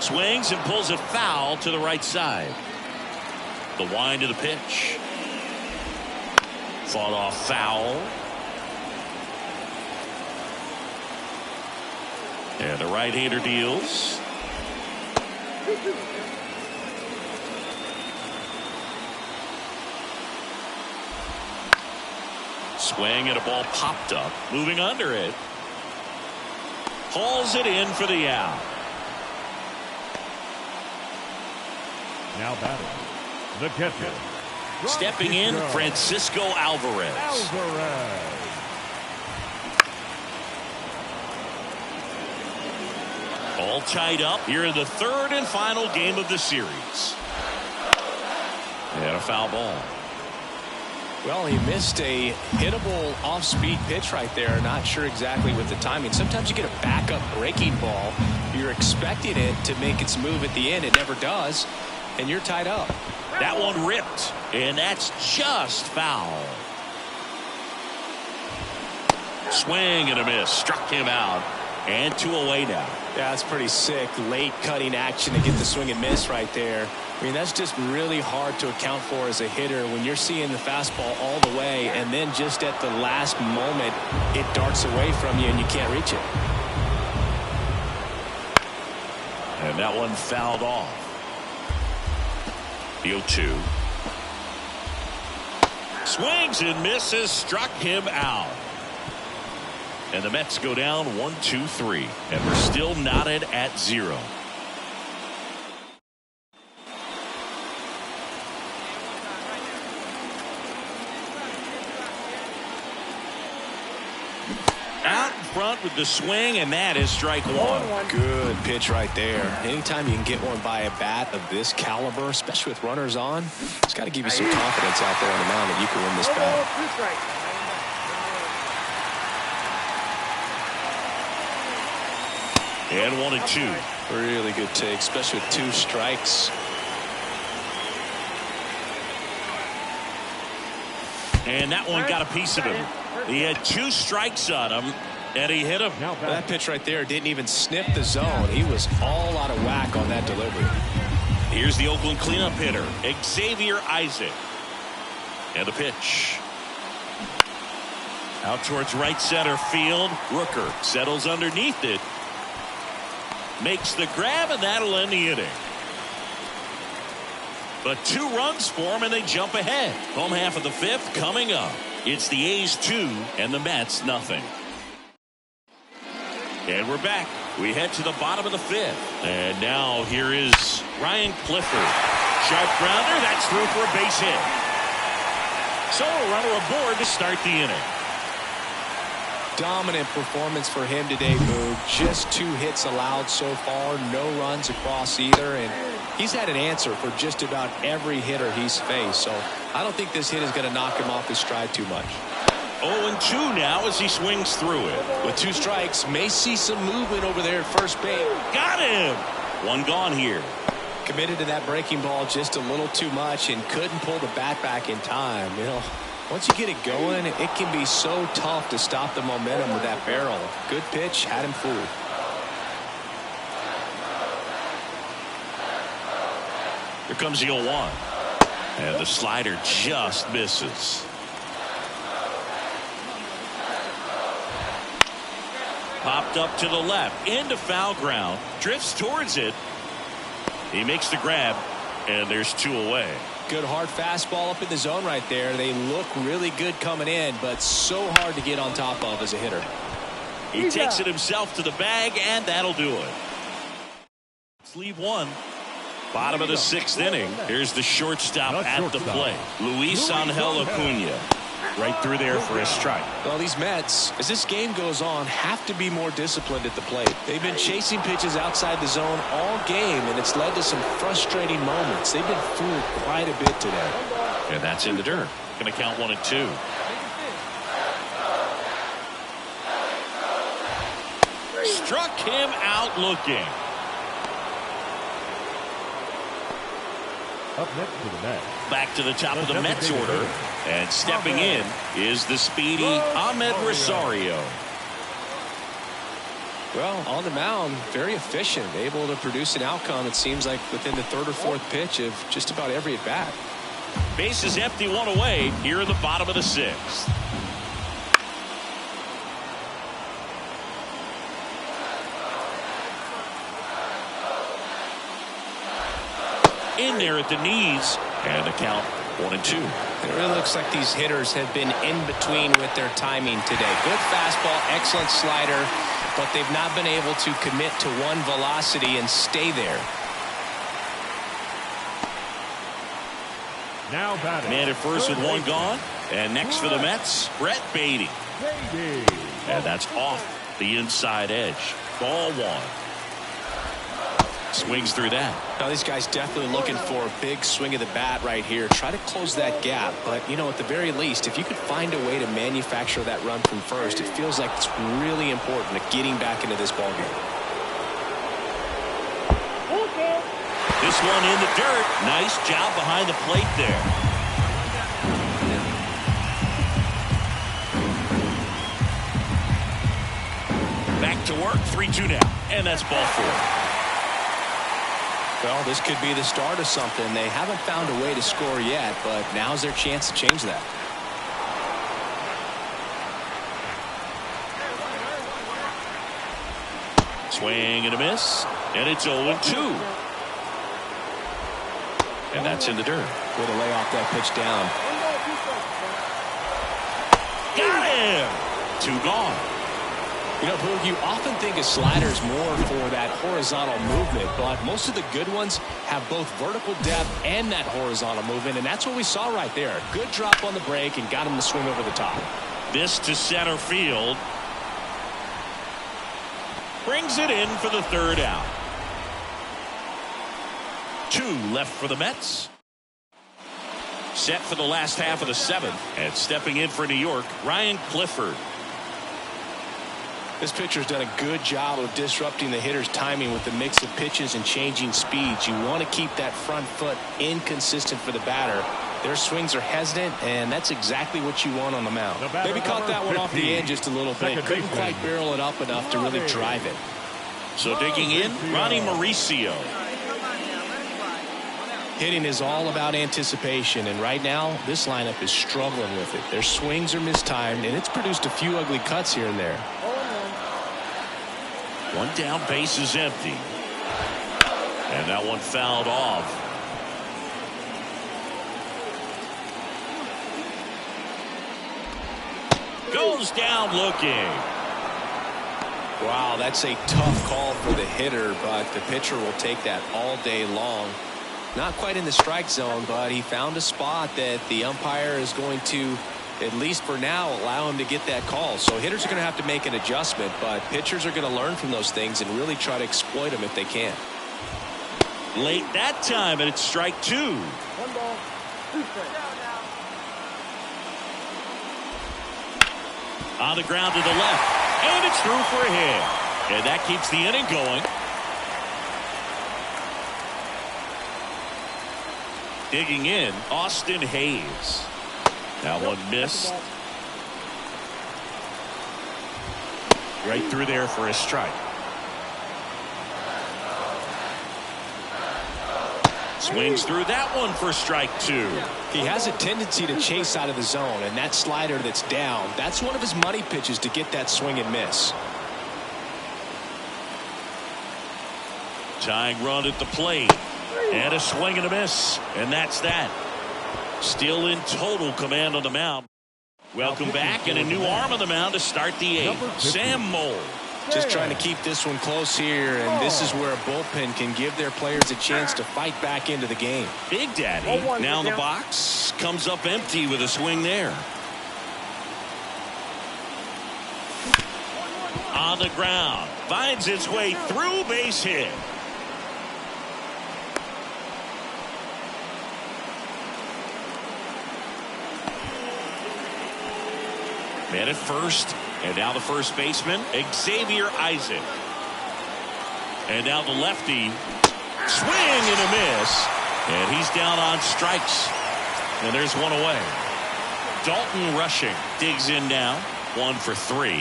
Swings and pulls it foul to the right side. The wind of the pitch. Fought off foul. And the right-hander deals. Swing and a ball popped up. Moving under it. Hauls it in for the out. Now batting, the catcher. Stepping in, Francisco Alvarez. All tied up here in the third and final game of the series. And a foul ball. Well, he missed a hittable off-speed pitch right there. Not sure exactly with the timing. Sometimes you get a backup breaking ball. You're expecting it to make its move at the end. It never does. And you're tied up. That one ripped. And that's just foul. Swing and a miss. Struck him out. And 2 away now. Yeah, that's pretty sick. Late cutting action to get the swing and miss right there. I mean, that's just really hard to account for as a hitter when you're seeing the fastball all the way and then just at the last moment it darts away from you and you can't reach it. And that one fouled off. The 0-2. Swings and misses. Struck him out. And the Mets go down 1-2-3. And we're still knotted at 0. Out in front with the swing, and that is strike 1. Good pitch right there. Anytime you can get one by a bat of this caliber, especially with runners on, it's got to give you some confidence out there on the mound that you can win this battle. And 1-2. Really good take, especially with 2 strikes. And that one got a piece of him. He had 2 strikes on him, and he hit him. That pitch right there didn't even sniff the zone. He was all out of whack on that delivery. Here's the Oakland cleanup hitter, Xavier Isaac. And the pitch. Out towards right center field. Rooker settles underneath it. Makes the grab, and that'll end the inning. But 2 runs for him, and they jump ahead. Home half of the 5th coming up. It's the A's 2 and the Mets nothing. And we're back. We head to the bottom of the 5th. And now here is Ryan Clifford. Sharp grounder. That's through for a base hit. So a runner aboard to start the inning. Dominant performance for him today, Boog. Just 2 hits allowed so far. No runs across either. And he's had an answer for just about every hitter he's faced. So I don't think this hit is going to knock him off his stride too much. 0-2 now as he swings through it. With 2 strikes, may see some movement over there at first base. Got him. 1 gone here. Committed to that breaking ball just a little too much and couldn't pull the bat back in time. You know, once you get it going, it can be so tough to stop the momentum with that barrel. Good pitch, had him fooled. Here comes the 0-1. And the slider just misses. Popped up to the left, into foul ground, drifts towards it. He makes the grab, and there's 2 away. Good hard fastball up in the zone right there. They look really good coming in, but so hard to get on top of as a hitter. He takes it himself to the bag, and that'll do it. Let's leave one. Bottom of the 6th inning. Here's the shortstop at the plate. Luis Angel Acuna. Right through there for a strike. Well, these Mets, as this game goes on, have to be more disciplined at the plate. They've been chasing pitches outside the zone all game, and it's led to some frustrating moments. They've been fooled quite a bit today. And that's in the dirt. Going to count 1-2. Struck him out looking. Up next to the Mets. Back to the top of the Mets order. And stepping in is the speedy Ahmed Rosario. Well, on the mound, very efficient, able to produce an outcome, it seems like, within the 3rd or 4th pitch of just about every at-bat. Base is empty, 1 away here in the bottom of the 6th. In there at the knees, and the count 1-2. It really looks like these hitters have been in between with their timing today. Good fastball, excellent slider, but they've not been able to commit to one velocity and stay there. Now batting. Man at first with 1 gone. And next for the Mets, Brett Baty. And that's off the inside edge. Ball 1. Swings through that. Now these guys definitely looking for a big swing of the bat right here. Try to close that gap. But, you know, at the very least, if you could find a way to manufacture that run from first, it feels like it's really important to getting back into this ballgame. This one in the dirt. Nice job behind the plate there. Back to work. 3-2 now. And that's ball 4. Well, this could be the start of something. They haven't found a way to score yet, but now's their chance to change that. Swing and a miss, and it's 0-2. And that's in the dirt. Way to lay off that pitch down. Got him! 2 gone. You know, Boog, you often think of sliders more for that horizontal movement, but most of the good ones have both vertical depth and that horizontal movement, and that's what we saw right there. Good drop on the break and got him to swing over the top. This to center field. Brings it in for the 3rd out. 2 left for the Mets. Set for the last half of the 7th. And stepping in for New York, Ryan Clifford. This pitcher's done a good job of disrupting the hitter's timing with the mix of pitches and changing speeds. You want to keep that front foot inconsistent for the batter. Their swings are hesitant, and that's exactly what you want on the mound. Maybe caught that one off the end just a little bit. Couldn't quite barrel it up enough to really drive it. So digging in, Ronnie Mauricio. Hitting is all about anticipation, and right now, this lineup is struggling with it. Their swings are mistimed, and it's produced a few ugly cuts here and there. 1 down, base is empty. And that one fouled off. Goes down looking. Wow, that's a tough call for the hitter, but the pitcher will take that all day long. Not quite in the strike zone, but he found a spot that the umpire is going to, at least for now, allow him to get that call. So hitters are going to have to make an adjustment, but pitchers are going to learn from those things and really try to exploit them if they can. Late that time, and it's strike 2. 1 ball, 2 strikes. On the ground to the left, and it's through for a hit. And that keeps the inning going. Digging in, Austin Hayes. That one missed. Right through there for a strike. Swings through that one for strike 2. He has a tendency to chase out of the zone, and that slider that's down, that's one of his money pitches to get that swing and miss. Tying run at the plate. And a swing and a miss. And that's that. Still in total command on the mound. Welcome back, and a new arm on the mound to start the 8th. Sam Moll. Just trying to keep this one close here, and this is where a bullpen can give their players a chance to fight back into the game. Big Daddy now in the box. Comes up empty with a swing there. On the ground. Finds its way through, base hit. Man at first, and now the first baseman, Xavier Isaac. And now the lefty, swing and a miss, and he's down on strikes. And there's one away. Dalton Rushing digs in now, 1 for 3.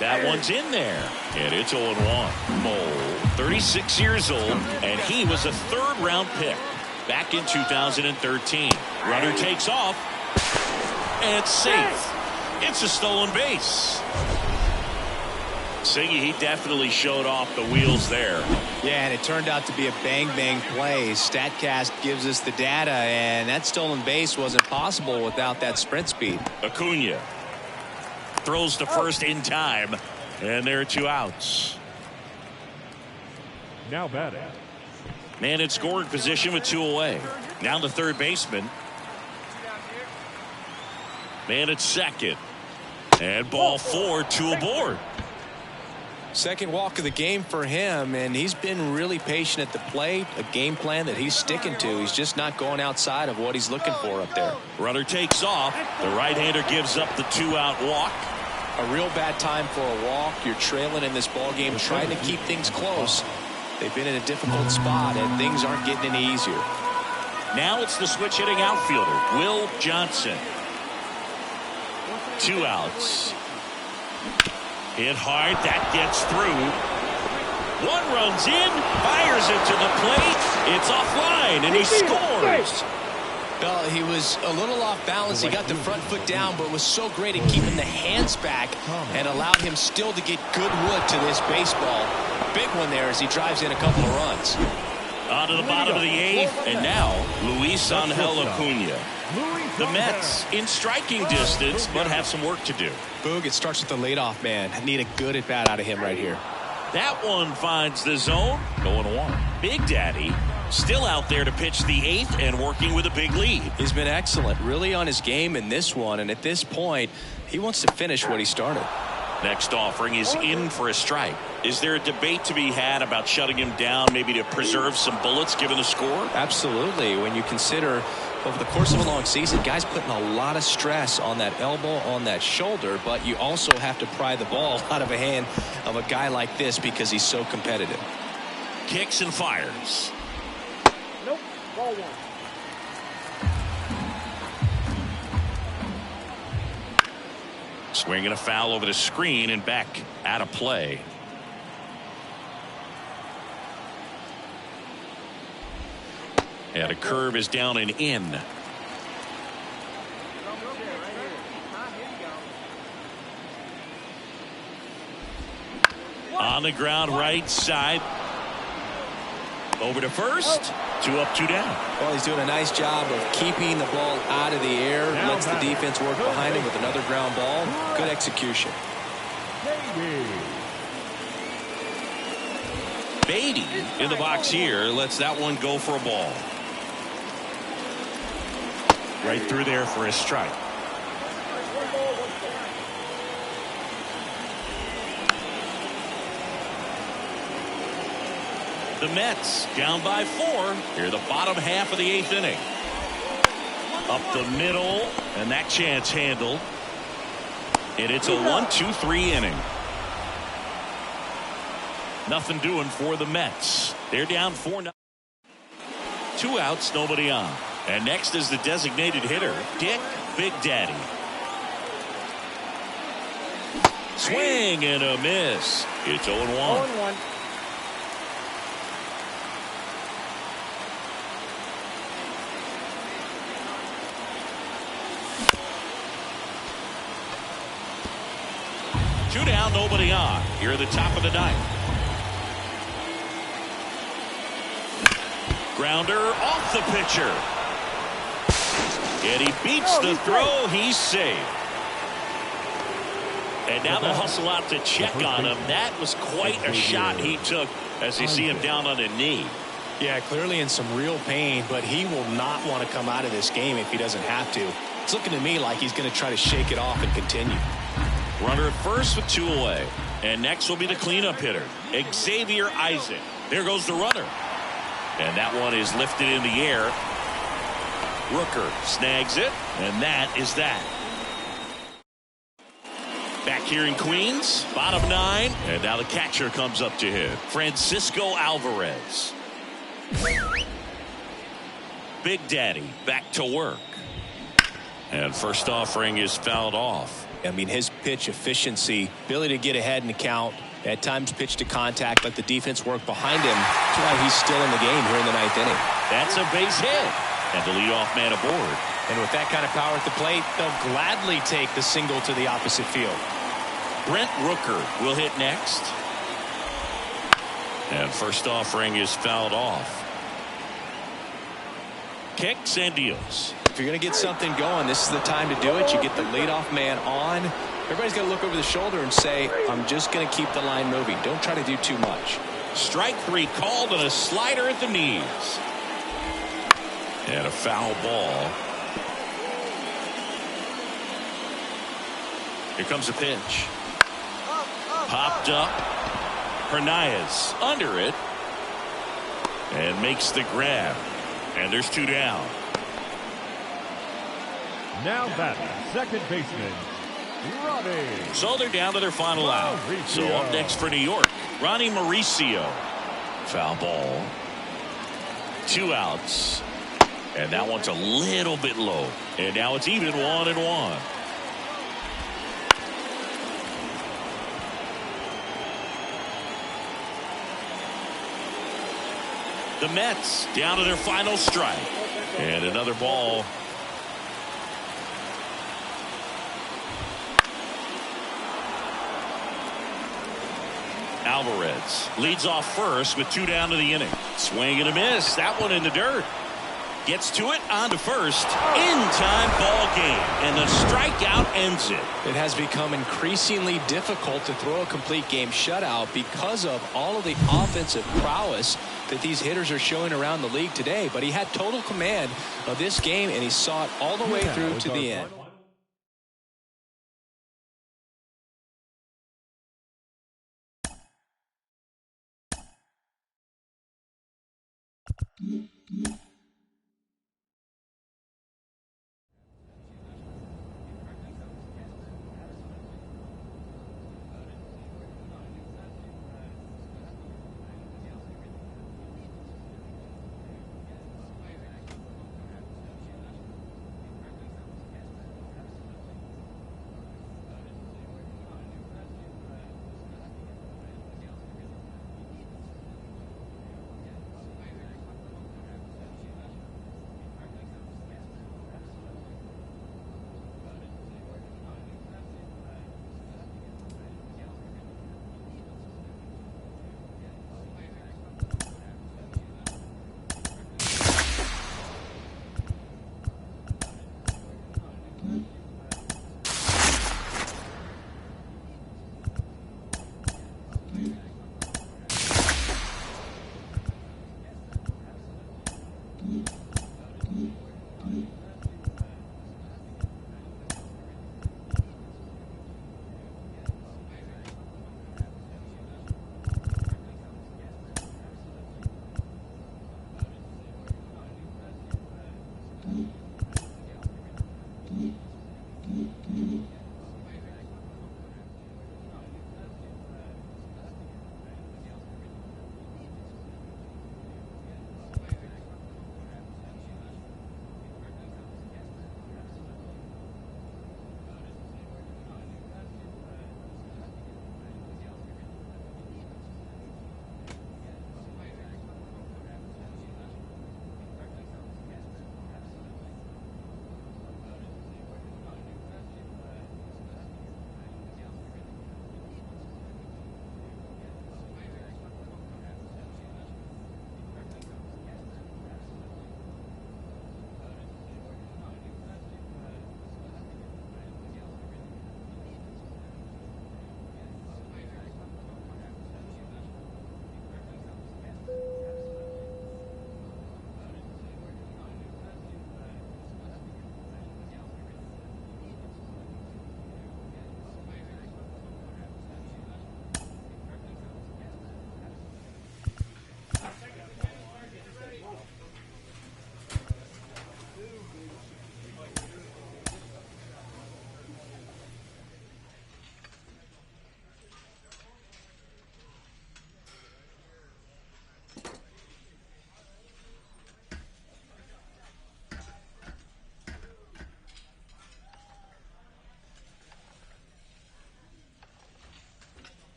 That one's in there, and it's 0-1. Moll, 36 years old, and he was a 3rd-round pick back in 2013. Runner takes off. And safe. It's a stolen base. Siggy, he definitely showed off the wheels there. Yeah, and it turned out to be a bang-bang play. StatCast gives us the data, and that stolen base wasn't possible without that sprint speed. Acuna throws to first in time, and there are 2 outs. Now batting. Man in scoring position with 2 away. Now the third baseman. Man at second. And ball 4, 2 aboard. Second walk of the game for him, and he's been really patient at the plate. A game plan that he's sticking to. He's just not going outside of what he's looking for up there. Runner takes off. The right-hander gives up the 2-out walk. A real bad time for a walk. You're trailing in this ball game, trying to keep things close. They've been in a difficult spot, and things aren't getting any easier. Now it's the switch-hitting outfielder, Will Johnson. 2 outs. Hit hard. That gets through. 1 runs in. Fires it to the plate. It's offline, and he scores. Well, he was a little off balance. He got the front foot down, but was so great at keeping the hands back and allowed him still to get good wood to this baseball. A big one there as he drives in a couple of runs. On to the bottom of the 8th, and now Luis Angel Acuna. The Mets in striking distance, but have some work to do. Boog, it starts with the leadoff man. Need a good at bat out of him right here. That one finds the zone. Going 1. Big Daddy still out there to pitch the 8th and working with a big lead. He's been excellent, really on his game in this one, and at this point, he wants to finish what he started. Next offering is in for a strike. Is there a debate to be had about shutting him down, maybe to preserve some bullets given the score? Absolutely. When you consider over the course of a long season, guys putting a lot of stress on that elbow, on that shoulder, but you also have to pry the ball out of a hand of a guy like this because he's so competitive. Kicks and fires. Nope. Ball 1. Swinging a foul over the screen and back out of play. And a curve is down and in. On the ground, right side. Over to first. 2 up, 2 down. Well, he's doing a nice job of keeping the ball out of the air. Lets the defense work behind him with another ground ball. Good execution. Beatty in the box here. Lets that one go for a ball. Right through there for a strike. The Mets down by 4 here the bottom half of the 8th inning. Up the middle, and that chance handled. And it's a 1-2-3 inning. Nothing doing for the Mets. They're down 4-0. 2 outs, nobody on. And next is the designated hitter, Dick Big Daddy. Swing and a miss. It's 0-1. 0-1. Two down, nobody on. Here at the top of the 9th. grounder off the pitcher. And he beats the throw. He's safe. And now they'll hustle out to check on him. That was quite a shot he took as you see him down on a knee. Yeah, clearly in some real pain, but he will not want to come out of this game if he doesn't have to. It's looking to me like he's going to try to shake it off and continue. Runner at first with 2 away. And next will be the cleanup hitter, Xavier Isaac. There goes the runner. And that one is lifted in the air. Rooker snags it, and that is that. Back here in Queens, bottom 9, and now the catcher comes up to hit, Francisco Alvarez. Big Daddy back to work. And first offering is fouled off. I mean, his pitch efficiency, ability to get ahead in the count, at times pitch to contact, let the defense work behind him. That's why he's still in the game here in the 9th inning. That's a base hit. And the leadoff man aboard. And with that kind of power at the plate, they'll gladly take the single to the opposite field. Brent Rooker will hit next. And first offering is fouled off. Kicks and deals. If you're going to get something going, this is the time to do it. You get the leadoff man on. Everybody's got to look over the shoulder and say, I'm just going to keep the line moving. Don't try to do too much. Strike 3 called and a slider at the knees. And a foul ball. Here comes a pitch. Popped up. Hernandez under it. And makes the grab. And there's 2 down. Now batting, second baseman, Ronnie. So they're down to their final out. So up next for New York, Ronnie Mauricio. Foul ball. 2 outs. And that one's a little bit low. And now it's even 1-1. The Mets down to their final strike. And another ball. Alvarez leads off first with 2 down to the inning. Swing and a miss. That one in the dirt. Gets to it, on to first. In time, ball game. And the strikeout ends it. It has become increasingly difficult to throw a complete game shutout because of all of the offensive prowess that these hitters are showing around the league today. But he had total command of this game, and he saw it all the way through to the end.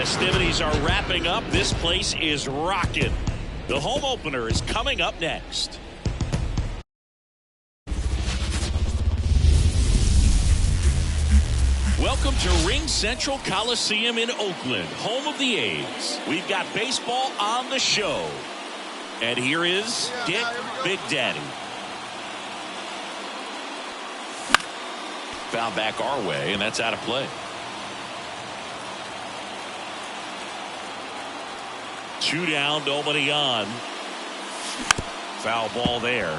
Festivities are wrapping up. This place is rocking. The home opener is coming up next. Welcome to Ring Central Coliseum in Oakland, home of the A's. We've got baseball on the show. And here is Dick Big Daddy. Foul back our way, and that's out of play. 2 down, nobody on. Foul ball there.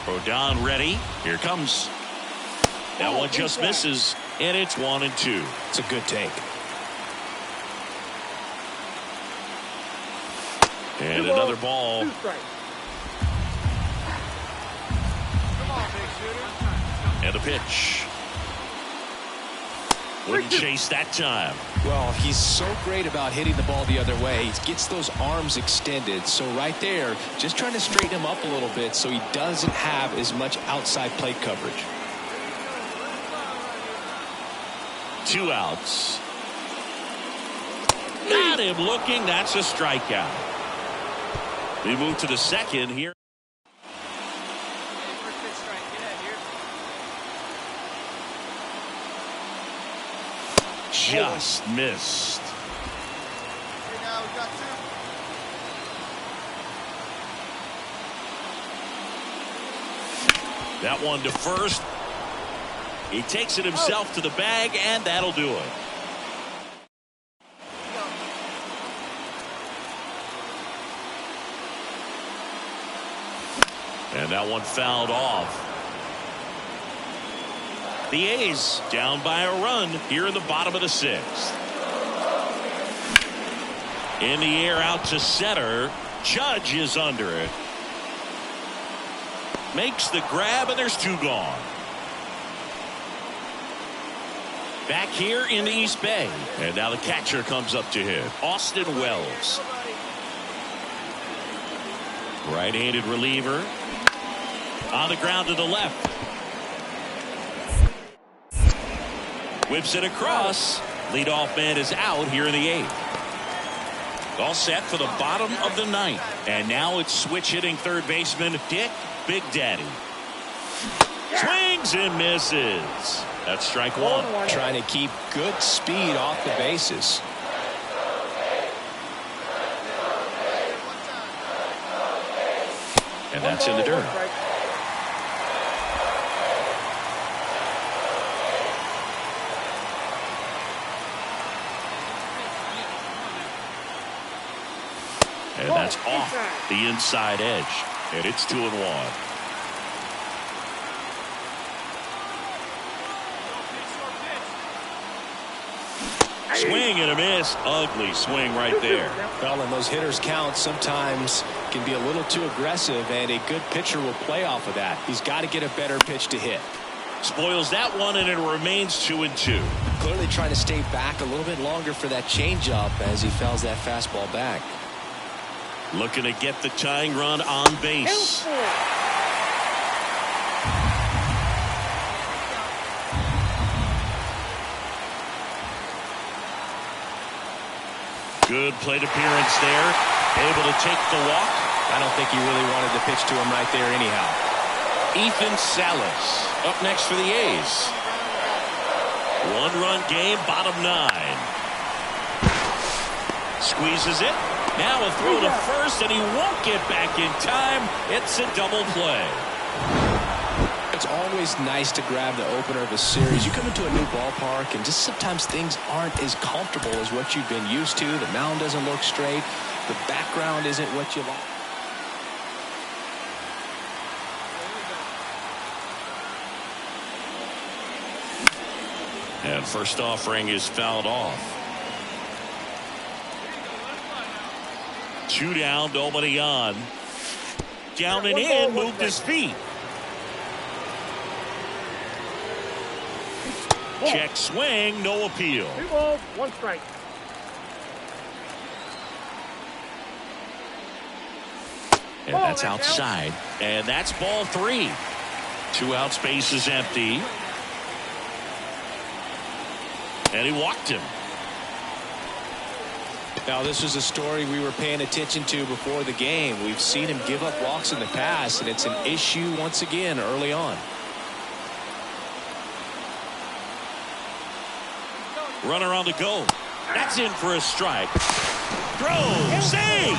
Rodon ready. Here comes. That one just misses, and it's 1-2. It's a good take. And another ball. Come on, big shooter. And a pitch. Wouldn't chase that time. Well, he's so great about hitting the ball the other way. He gets those arms extended. So right there, just trying to straighten him up a little bit so he doesn't have as much outside plate coverage. 2 outs. Got him looking. That's a strikeout. We move to the second here. Just missed. That one to first. He takes it himself to the bag, and that'll do it. And that one fouled off. The A's down by a run here in the bottom of the 6th. In the air out to center. Judge is under it. Makes the grab, and there's 2 gone. Back here in the East Bay. And now the catcher comes up to hit. Austin Wells. Right-handed reliever. On the ground to the left. Whips it across. Leadoff man is out here in the 8th. All set for the bottom of the 9th. And now it's switch hitting third baseman Dick Big Daddy. Swings and misses. That's strike 1. Trying to keep good speed off the bases. And that's in the dirt. And that's off the inside edge. And it's 2-1. Swing and a miss. Ugly swing right there. Well, and those hitters count sometimes can be a little too aggressive, and a good pitcher will play off of that. He's got to get a better pitch to hit. Spoils that one, and it remains 2-2. Clearly trying to stay back a little bit longer for that changeup as he fouls that fastball back. Looking to get the tying run on base. Good plate appearance there. Able to take the walk. I don't think he really wanted to pitch to him right there anyhow. Ethan Salas up next for the A's. One-run game, bottom 9. Squeezes it. Now a throw to first, and he won't get back in time. It's a double play. It's always nice to grab the opener of a series. You come into a new ballpark, and just sometimes things aren't as comfortable as what you've been used to. The mound doesn't look straight. The background isn't what you like. And first offering is fouled off. 2 down, nobody on. Down and in, moved his feet. Check swing, no appeal. 2 balls, 1 strike. And that's outside. And that's ball 3. 2 out, space is empty. And he walked him. Now, this is a story we were paying attention to before the game. We've seen him give up walks in the past, and it's an issue once again early on. Runner on the go. That's in for a strike. Throw, save!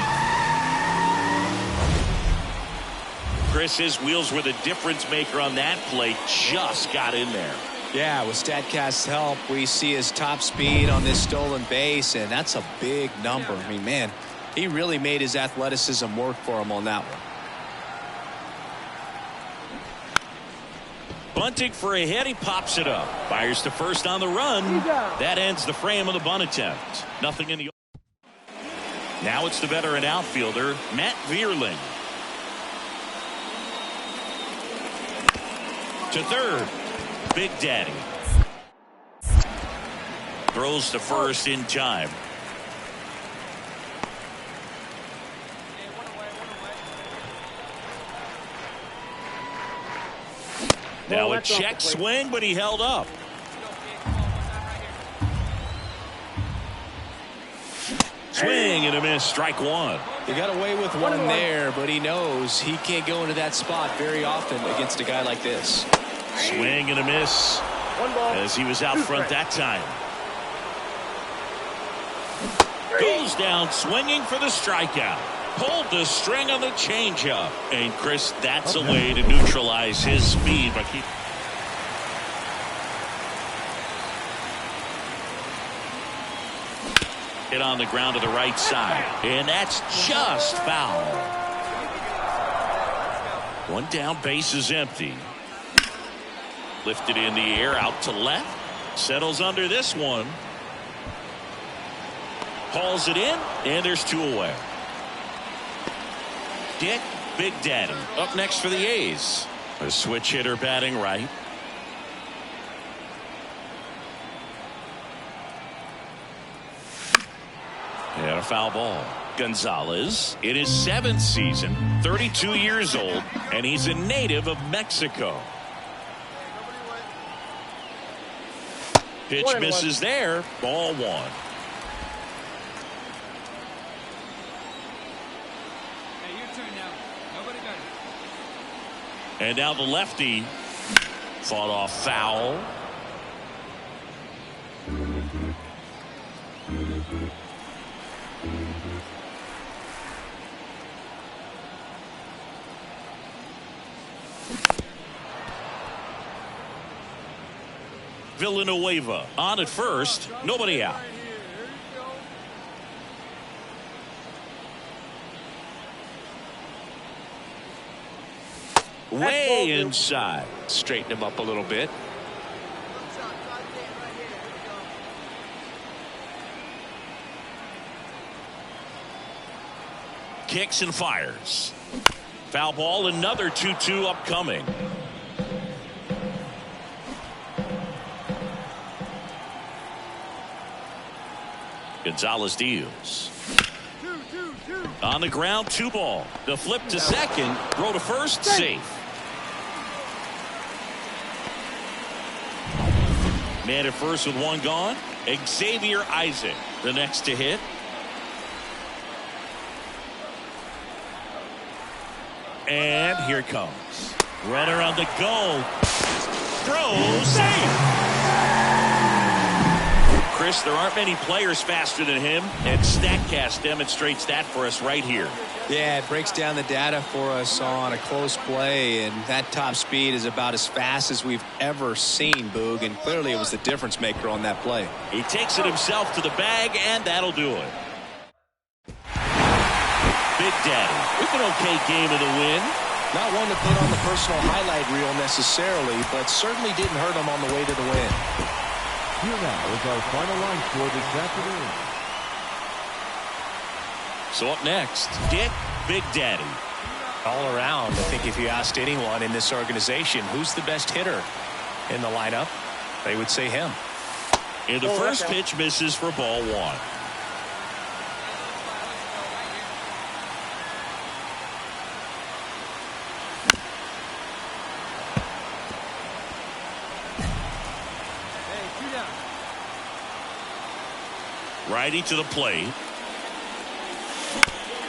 Chris, his wheels were the difference maker on that play. Just got in there. Yeah, with StatCast's help, we see his top speed on this stolen base, and that's a big number. I mean, man, he really made his athleticism work for him on that one. Bunting for a hit, he pops it up. Fires to first on the run. That ends the frame of the bunt attempt. Nothing in the... Now it's the veteran outfielder, Matt Vierling. To third, Big Daddy. Throws to first in time. Now a check swing, but he held up. Swing and a miss, strike 1. He got away with one there, but he knows he can't go into that spot very often against a guy like this. Swing and a miss as he was out front that time. Goes down swinging for the strikeout. Pulled the string on the changeup. And Chris, that's a way to neutralize his speed. But hit on the ground to the right side. And that's just foul. 1 down, base is empty. Lifted in the air out to left. Settles under this one. Hauls it in. And there's 2 away. Dick Big Daddy up next for the A's. A switch hitter batting right. And a foul ball. Gonzalez in his 7th season, 32 years old, and he's a native of Mexico. Pitch misses there. Ball 1. Hey, your turn now. Nobody got it. And now the lefty fought off foul. Villanueva on at first, nobody out. Way inside. Straighten him up a little bit. Kicks and fires. Foul ball, another 2-2 upcoming. Gonzalez deals. On the ground, 2 ball. The flip to second, throw to first, safe. Man at first with 1 gone. Xavier Isaac, the next to hit. And here it comes. Runner on the go. Throw, safe. Chris, there aren't many players faster than him, and StatCast demonstrates that for us right here. Yeah, it breaks down the data for us on a close play, and that top speed is about as fast as we've ever seen, Boog, and clearly it was the difference maker on that play. He takes it himself to the bag, and that'll do it. Big Daddy with an okay game of the win. Not one to put on the personal highlight reel necessarily, but certainly didn't hurt him on the way to the win. Here now is our final line score this afternoon. So up next, Dick Big Daddy. All around, I think if you asked anyone in this organization who's the best hitter in the lineup, they would say him. And the first pitch misses for ball one. Righty to the plate.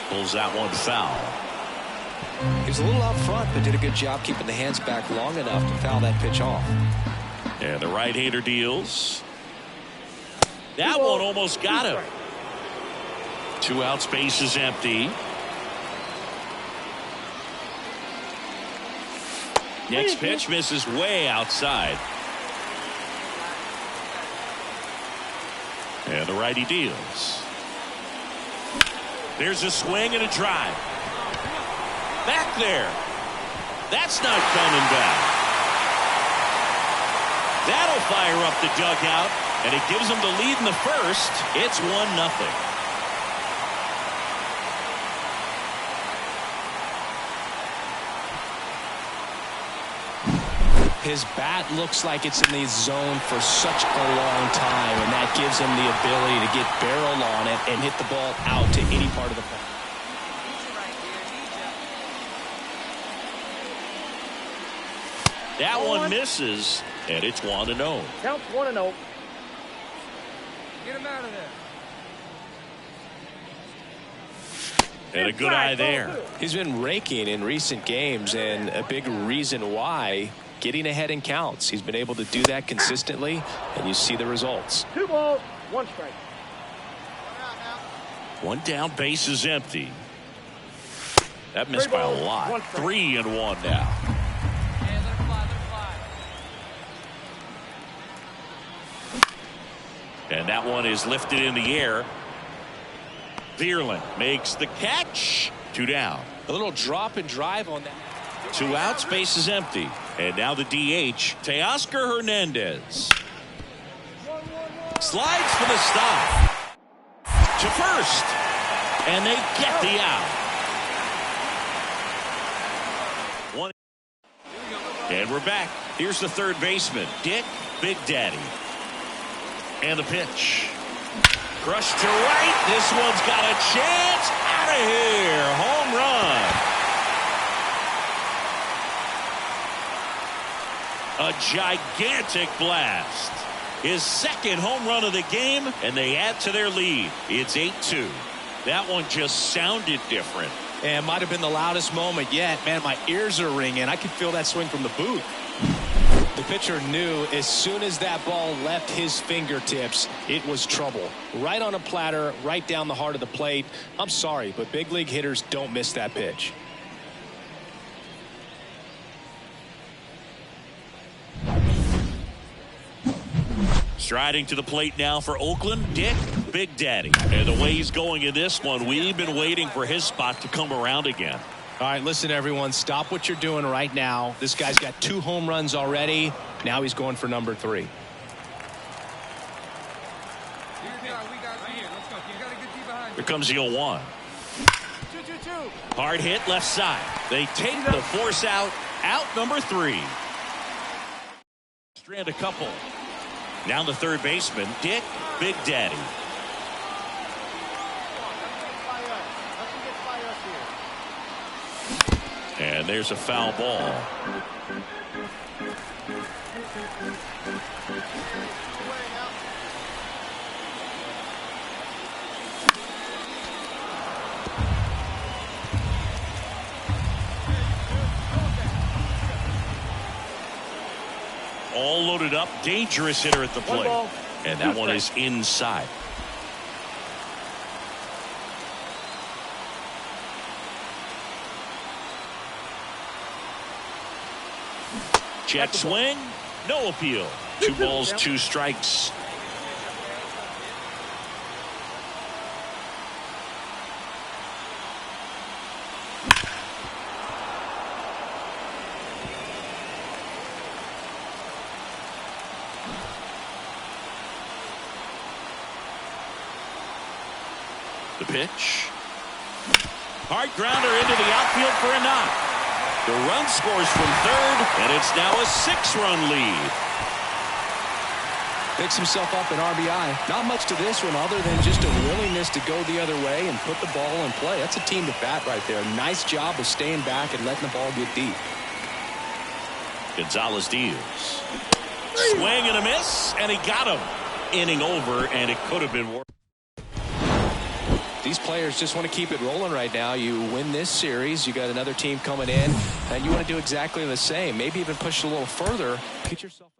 Pulls that one foul. He was a little out front, but did a good job keeping the hands back long enough to foul that pitch off. And the right-hander deals. That one almost got him. 2 outs, base is empty. Next pitch misses way outside. And the righty deals. There's a swing and a drive. Back there. That's not coming back. That'll fire up the dugout, and it gives them the lead in the first. It's 1-0. His bat looks like it's in the zone for such a long time, and that gives him the ability to get barrel on it and hit the ball out to any part of the play. That one misses, and it's 1-0. Count 1-0. Get him out of there. And a good eye there. He's been raking in recent games, and a big reason why, getting ahead in counts. He's been able to do that consistently, and you see the results. 2 balls, 1 strike. 1 down, base is empty. That missed by a lot. 3-1 now. And that one is lifted in the air. Vierling makes the catch. 2 down. A little drop and drive on that. 2 outs, base is empty. And now the DH, Teoscar Hernandez. Slides for the stop. To first. And they get the out. And we're back. Here's the third baseman, Dick Big Daddy. And the pitch. Crushed to right. This one's got a chance. Out of here. Home run. A gigantic blast. His second home run of the game, and they add to their lead. It's 8-2. That one just sounded different. And might have been the loudest moment yet. Man, my ears are ringing. I could feel that swing from the booth. The pitcher knew as soon as that ball left his fingertips, it was trouble. Right on a platter, right down the heart of the plate. I'm sorry, but big league hitters don't miss that pitch. Striding to the plate now for Oakland, Dick Big Daddy. And the way he's going in this one, we've been waiting for his spot to come around again. All right, listen, everyone. Stop what you're doing right now. This guy's got 2 home runs already. Now he's going for number 3. Here comes the 0-1. Hard hit left side. They take the force out. Out number 3. Strand a couple. Now the third baseman, Dick Big Daddy. And there's a foul ball. All loaded up, dangerous hitter at the plate. And that one is inside. Check swing. No appeal. 2 balls, 2 strikes. The pitch. Hard grounder into the outfield for a knock. The run scores from third, and it's now a 6-run lead. Picks himself up an RBI. Not much to this one other than just a willingness to go the other way and put the ball in play. That's a team to bat right there. Nice job of staying back and letting the ball get deep. Gonzalez deals. Swing and a miss, and he got him. Inning over, and it could have been worse. These players just want to keep it rolling right now. You win this series, you got another team coming in, and you want to do exactly the same. Maybe even push it a little further. Get yourself.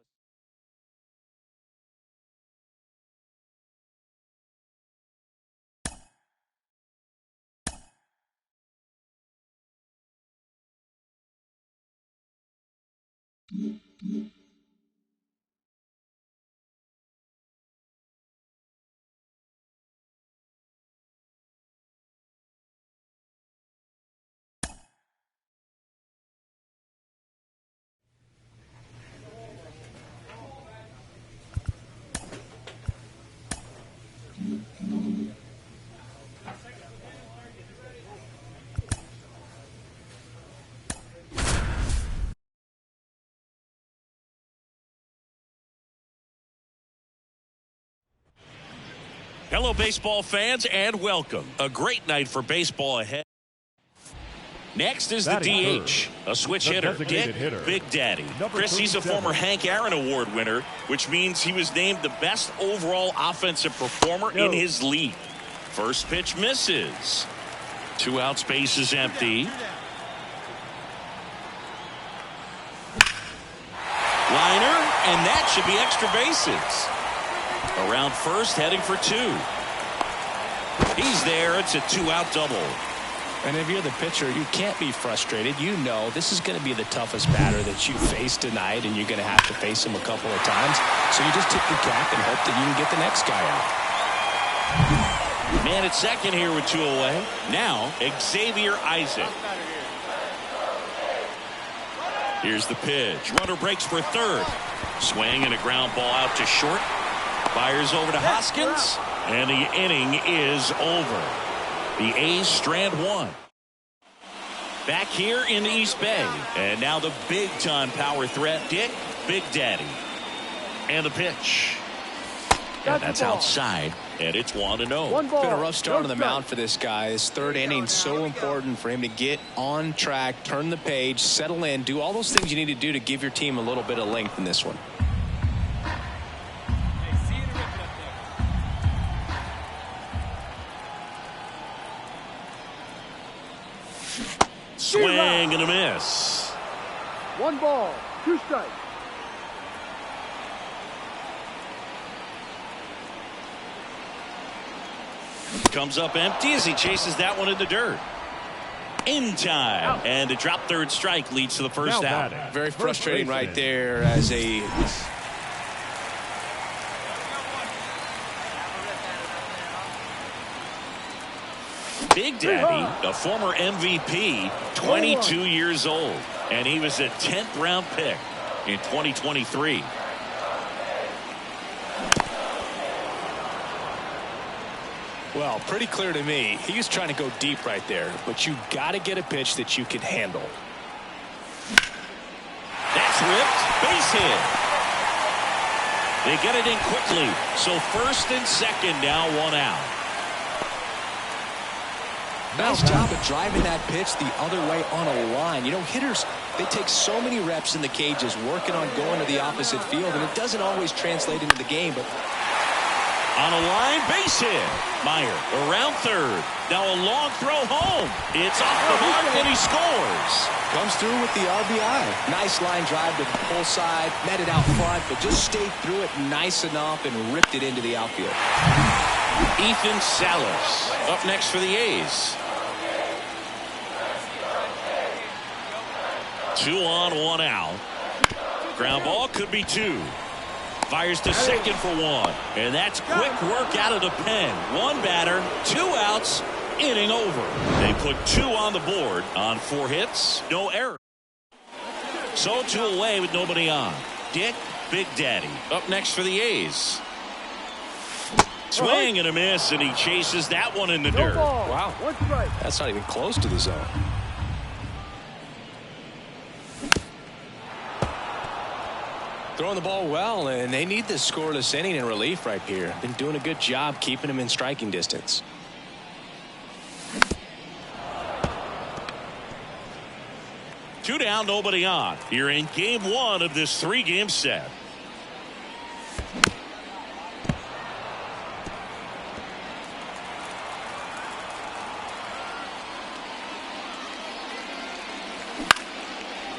Hello, baseball fans, and welcome. A great night for baseball ahead. Next is the DH, a switch hitter, Dick Big Daddy. Chris, he's a former Hank Aaron Award winner, which means he was named the best overall offensive performer in his league. First pitch misses. 2 outs, base is empty. Liner, and that should be extra bases. Around first, heading for 2. He's there. It's a 2-out double. And if you're the pitcher, you can't be frustrated. You know this is going to be the toughest batter that you face tonight, and you're going to have to face him a couple of times. So you just tip your cap and hope that you can get the next guy out. Man at second here with 2 away. Now, Xavier Isaac. Here's the pitch. Runner breaks for third. Swing and a ground ball out to short. Fires over to Hoskins, and the inning is over. The A's strand 1. Back here in the East Bay, and now the big-time power threat, Dick Big Daddy. And the pitch. And that's outside, and it's 1-0. It's been a rough start on the mound for this guy. His third inning so important for him to get on track, turn the page, settle in, do all those things you need to do to give your team a little bit of length in this one. Swing and a miss. 1 ball, 2 strikes. Comes up empty as he chases that one in the dirt. In time. And a drop third strike leads to the first out. Very frustrating right there as a... Big Daddy, a former MVP, 22 years old, and he was a 10th round pick in 2023. Well, pretty clear to me. He was trying to go deep right there, but you got to get a pitch that you can handle. That's ripped. Base hit. They get it in quickly. So first and second now, 1 out. Nice job of driving that pitch the other way on a line. You know, hitters, they take so many reps in the cages working on going to the opposite field, and it doesn't always translate into the game, but On a line, base hit. Meyer around third. Now a long throw home. It's off the mark, and he scores. Comes through with the RBI. Nice line drive to the pull side. Met it out front, but just stayed through it nice enough and ripped it into the outfield. Ethan Salas up next for the A's. 2 on, 1 out. Ground ball could be 2. Fires to second for 1. And that's quick work out of the pen. 1 batter, 2 outs, inning over. They put 2 on the board on 4 hits, no error. So 2 away with nobody on. Dick Big Daddy up next for the A's. Swing and a miss, and he chases that one in the dirt. Wow. That's not even close to the zone. Throwing the ball well, and they need this scoreless inning in relief right here. Been doing a good job keeping him in striking distance. Two down, nobody on. You're in game 1 of this 3-game set.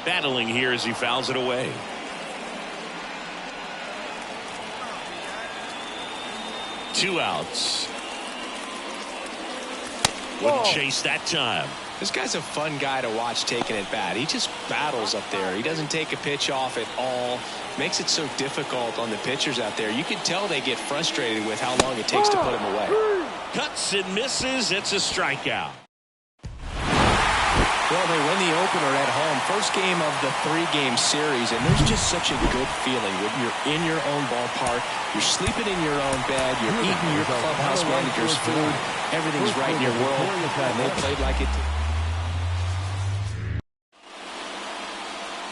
Battling here as he fouls it away. Two outs. Wouldn't chase that time. This guy's a fun guy to watch taking it bat. He just battles up there. He doesn't take a pitch off at all. Makes it so difficult on the pitchers out there. You can tell they get frustrated with how long it takes to put him away. Cuts and misses. It's a strikeout. Well, they win the opener at home. First game of the 3-game series, and there's just such a good feeling when you're in your own ballpark. You're sleeping in your own bed. You're eating your clubhouse manager's food. Everything's right in your world, and they played like it.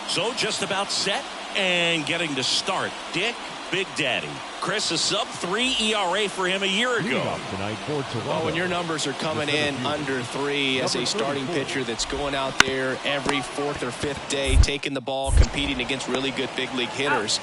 So just about set and getting to start. Dick Big Daddy. Chris, a sub-3 ERA for him a year ago. Well, when your numbers are coming in under 3 as a starting pitcher that's going out there every 4th or 5th day, taking the ball, competing against really good big league hitters,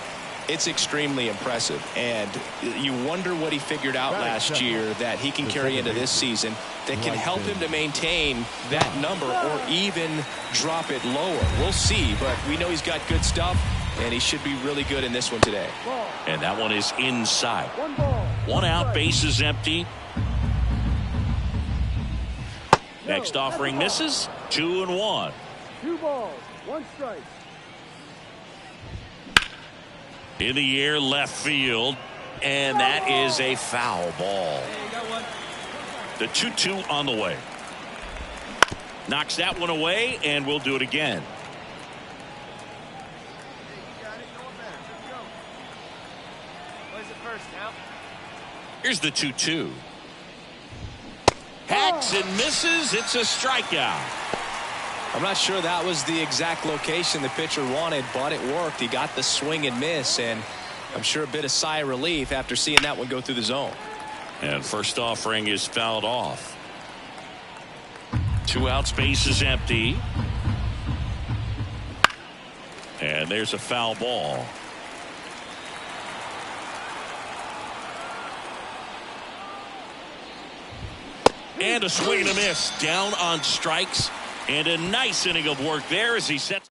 it's extremely impressive. And you wonder what he figured out last year that he can carry into this season that can help him to maintain that number or even drop it lower. We'll see, but we know he's got good stuff, and he should be really good in this one today. And that one is inside. 1 out, bases empty. Next offering misses. 2-1. 2 balls, 1 strike. In the air, left field, and that is a foul ball. The 2-2 on the way. Knocks that one away, and we'll do it again. Here's the 2-2. Hacks and misses. It's a strikeout. I'm not sure that was the exact location the pitcher wanted, but it worked. He got the swing and miss, and I'm sure a bit of sigh of relief after seeing that one go through the zone. And first offering is fouled off. 2 outs, bases empty. And there's a foul ball. And a swing and a miss. Down on strikes. And a nice inning of work there as he sets.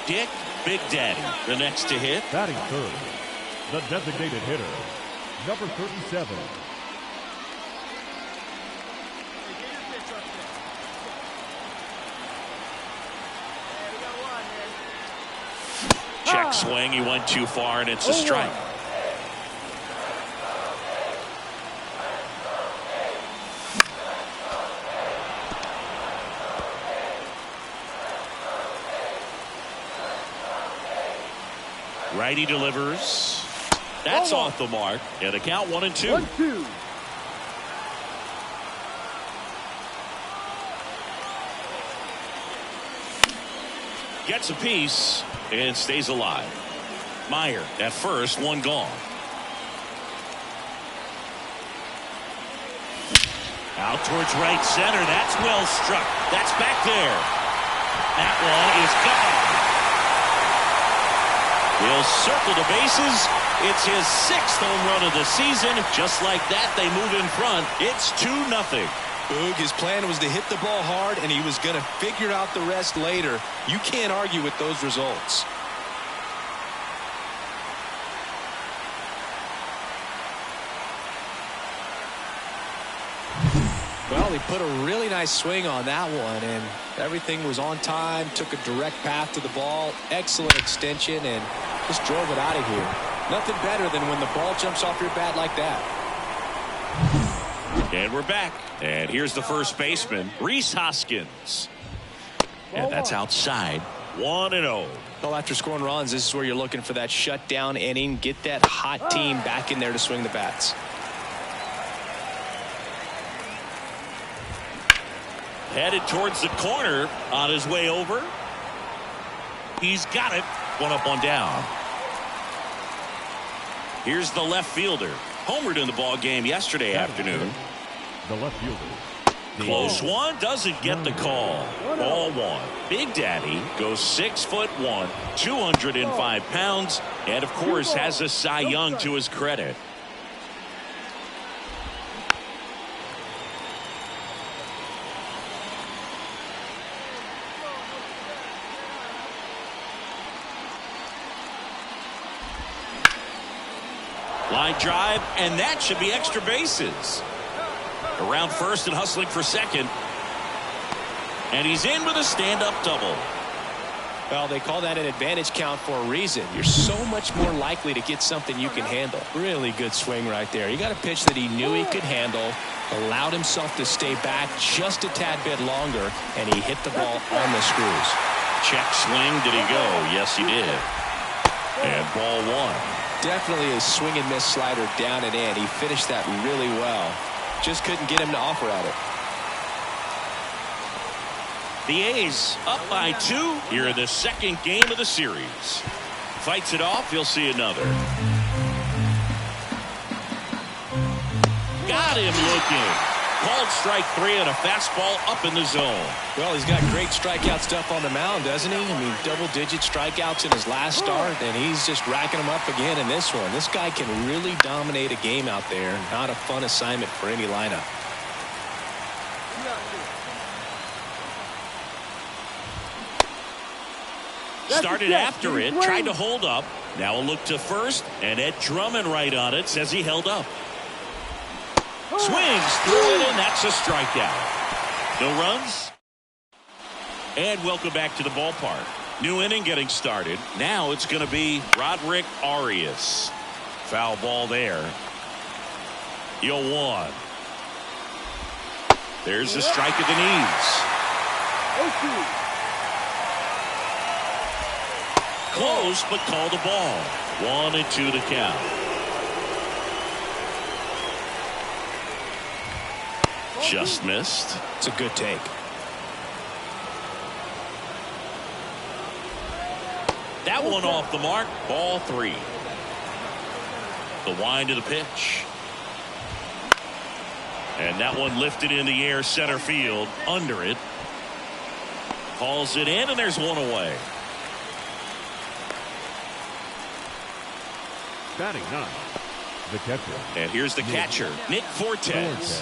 Dick Big Daddy, the next to hit. Batting third, the designated hitter, number 37. Check swing. He went too far, and it's a strike. Righty delivers. That's off the mark. And a count 1-2. 1-2. Gets a piece and stays alive. Meyer at first, 1 gone. Out towards right center. That's well struck. That's back there. That one is gone. He'll circle the bases. It's his 6th home run of the season. Just like that, they move in front. It's 2-0. Boog, his plan was to hit the ball hard, and he was going to figure out the rest later. You can't argue with those results. Well, he put a really nice swing on that one, and everything was on time, took a direct path to the ball, excellent extension, and just drove it out of here. Nothing better than when the ball jumps off your bat like that. And we're back. And here's the first baseman, Rhys Hoskins. And that's outside. 1-0. Well, after scoring runs, this is where you're looking for that shutdown inning. Get that hot team back in there to swing the bats. Headed towards the corner on his way over. He's got it. 1 up, 1 down. Here's the left fielder. Homered in the ball game yesterday afternoon. The left fielder. Close one, doesn't get the call. Ball 1. Big Daddy goes 6'1", 205 pounds, and of course has a Cy Young to his credit. Line drive, and that should be extra bases. Around first and hustling for second. And he's in with a stand-up double. Well, they call that an advantage count for a reason. You're so much more likely to get something you can handle. Really good swing right there. He got a pitch that he knew he could handle, allowed himself to stay back just a tad bit longer, and he hit the ball on the screws. Check swing. Did he go? Yes, he did. And ball 1. Definitely a swing and miss slider down and in. He finished that really well. Just couldn't get him to offer at it. The A's up by 2 here in the second game of the series. Fights it off. He'll see another. Got him looking. Called strike 3 and a fastball up in the zone. Well, he's got great strikeout stuff on the mound, doesn't he? I mean, double-digit strikeouts in his last start, and he's just racking them up again in this one. This guy can really dominate a game out there. Not a fun assignment for any lineup. Started after it, tried to hold up. Now a look to first, and Ed Drummond right on it, says he held up. Swings through it, and that's a strikeout. No runs. And welcome back to the ballpark. New inning getting started. Now it's going to be Roderick Arias. Foul ball there. 0-1. There's the strike at the knees. Close, but called the ball. 1-2 to count. Just missed. It's a good take. That one off the mark. Ball 3. The wind of the pitch. And that one lifted in the air center field. Under it. Calls it in, and there's one away. Batting 9. The catcher. And here's the catcher, Nick Fortes.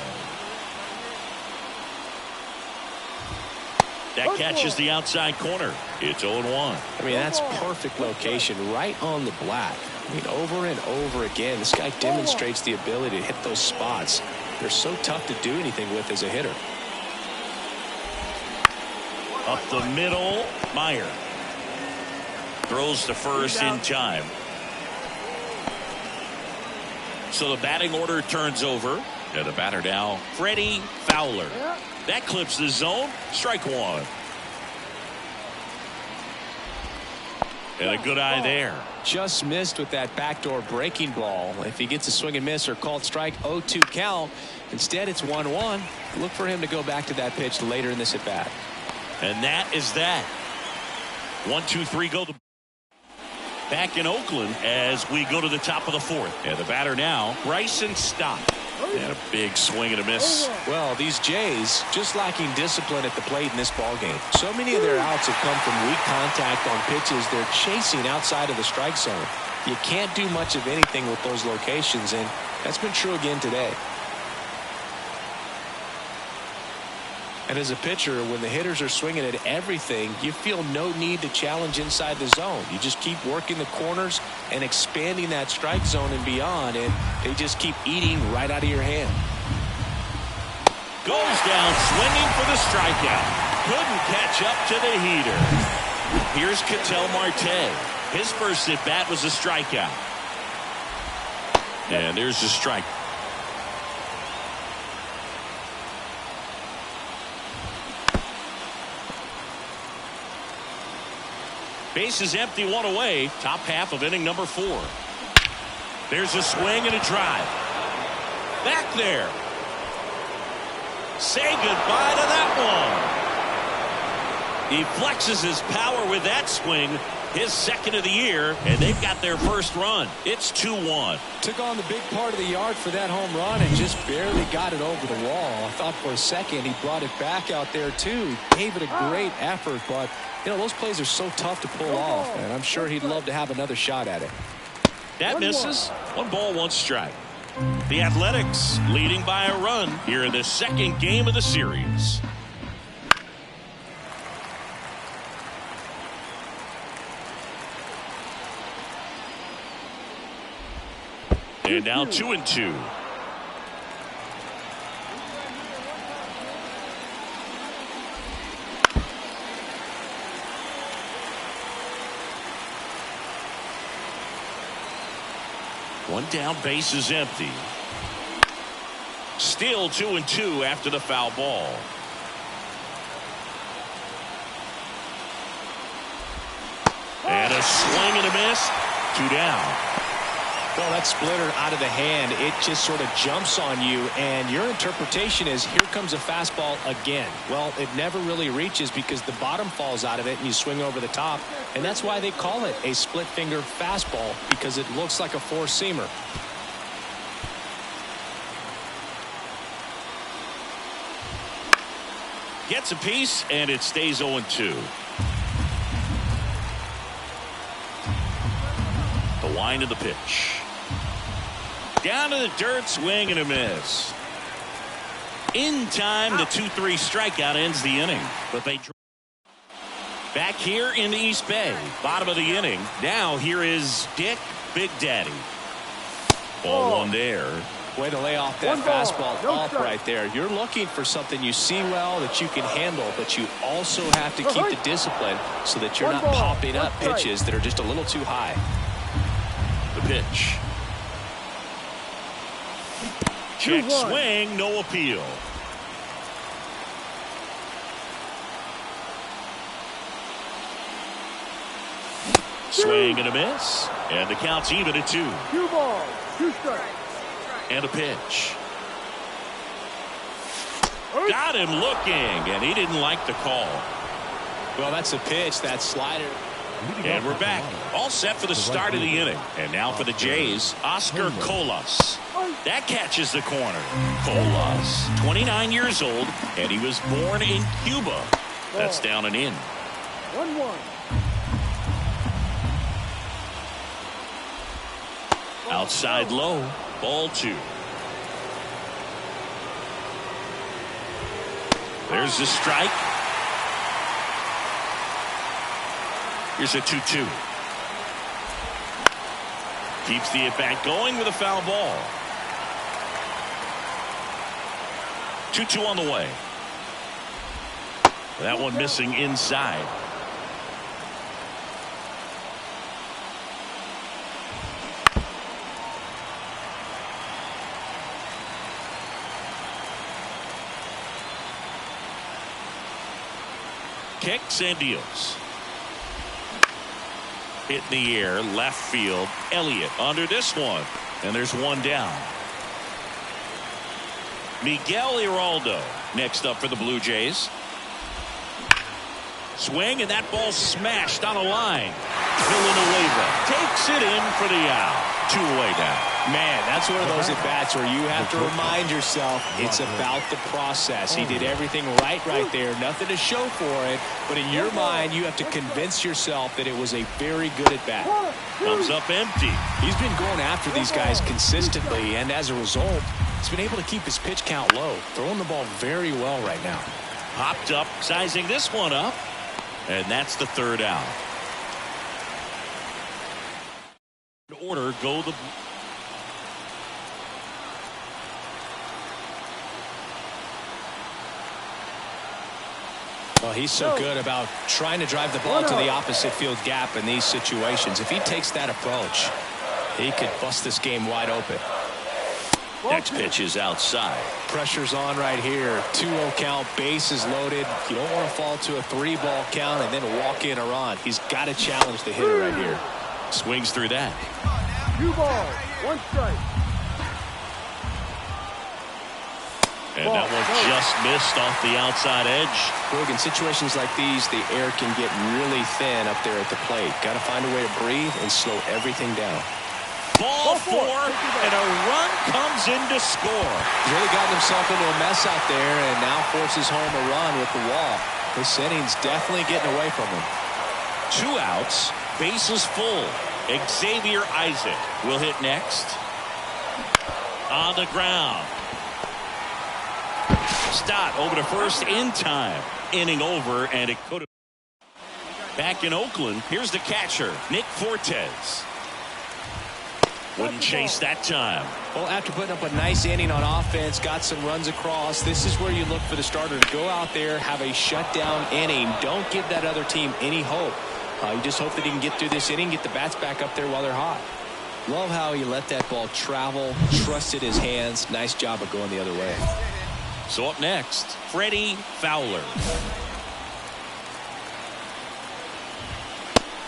That catches the outside corner. It's 0-1. I mean, that's perfect location right on the black. I mean, over and over again, this guy demonstrates the ability to hit those spots. They're so tough to do anything with as a hitter. Up the middle, Meyer. Throws to first in time. So the batting order turns over. And the batter now, Freddie Fowler. That clips the zone. Strike 1. And a good eye there. Just missed with that backdoor breaking ball. If he gets a swing and miss or called strike, 0-2 count. Instead, it's 1-1. Look for him to go back to that pitch later in this at bat. And that is that. 1, 2, 3 go. Back in Oakland as we go to the top of the 4th. And the batter now, Bryson Stott. And a big swing and a miss. Well, these Jays just lacking discipline at the plate in this ball game. So many of their outs have come from weak contact on pitches they're chasing outside of the strike zone. You can't do much of anything with those locations, and that's been true again today. And as a pitcher, when the hitters are swinging at everything, you feel no need to challenge inside the zone. You just keep working the corners and expanding that strike zone and beyond, and they just keep eating right out of your hand. Goes down swinging for the strikeout. Couldn't catch up to the heater. Here's Ketel Marte. His first at bat was a strikeout. And there's the strike. Base is empty, one away. Top half of inning number 4. There's a swing and a drive. Back there. Say goodbye to that one. He flexes his power with that swing. His second of the year, and they've got their first run. It's 2-1. Took on the big part of the yard for that home run and just barely got it over the wall. I thought for a second he brought it back out there too. Gave it a great effort, but you know those plays are so tough to pull off, and I'm sure he'd love to have another shot at it. That misses. 1 ball, 1 strike. The Athletics leading by a run here in the second game of the series. And now 2-2. One down, base is empty. Still 2-2 after the foul ball. And a swing and a miss. 2 down. Well, that splitter out of the hand, it just sort of jumps on you, and your interpretation is here comes a fastball again. Well, it never really reaches because the bottom falls out of it and you swing over the top, and that's why they call it a split finger fastball, because it looks like a four-seamer. Gets a piece, and it stays 0-2. The wind of the pitch. Down to the dirt, swing and a miss. In time, the 2-3 strikeout ends the inning. But they back here in the East Bay, bottom of the inning. Now here is Dick Big Daddy. Ball 1 there. Way to lay off that fastball off right there. You're looking for something you see well that you can handle, but you also have to keep the discipline so that you're not popping up pitches that are just a little too high. The pitch. Check swing, no appeal. Swing and a miss. And the count's even at 2. 2 balls, 2 strikes. And a pitch. Got him looking, and he didn't like the call. Well, that's a pitch, that slider. And we're back, all set for the start of the inning. And now for the Jays, Oscar Colas. That catches the corner. Colas, 29 years old, and he was born in Cuba. That's down and in. 1-1. Outside low, ball 2. There's the strike. Here's a 2-2. Keeps the at-bat going with a foul ball. 2-2 on the way. That one missing inside. Kicks and deals. Hit in the air, left field. Elliott under this one. And there's 1 down. Miguel Iraldo next up for the Blue Jays. Swing, and that ball smashed on a line. Villanueva takes it in for the out. 2 away now. Man, that's one of those at-bats where you have to remind yourself it's about the process. He did everything right there. Nothing to show for it. But in your mind, you have to convince yourself that it was a very good at-bat. Comes up empty. He's been going after these guys consistently, and as a result, he's been able to keep his pitch count low. Throwing the ball very well right now. Popped up, sizing this one up. And that's the 3rd out. In order, go the... Well, he's so good about trying to drive the ball to the opposite field gap in these situations. If he takes that approach, he could bust this game wide open. Next pitch is outside. Pressure's on right here. 2-0 count, bases loaded. You don't want to fall to a 3-ball count and then walk in a run. He's got to challenge the hitter right here. Swings through that. 2 balls, 1 strike. And that one just missed off the outside edge. Look, in situations like these, the air can get really thin up there at the plate. Got to find a way to breathe and slow everything down. Ball 4, and a run comes in to score. He's really gotten himself into a mess out there and now forces home a run with the walk. This inning's definitely getting away from him. 2 outs, bases full. Xavier Isaac will hit next. On the ground. Stott over to first in time. Inning over, and it could have. Back in Oakland, here's the catcher, Nick Fortes. Wouldn't chase that time. Well, after putting up a nice inning on offense, got some runs across, this is where you look for the starter to go out there, have a shutdown inning. Don't give that other team any hope. You just hope that he can get through this inning, get the bats back up there while they're hot. Love how he let that ball travel, trusted his hands. Nice job of going the other way. So up next, Freddie Fowler.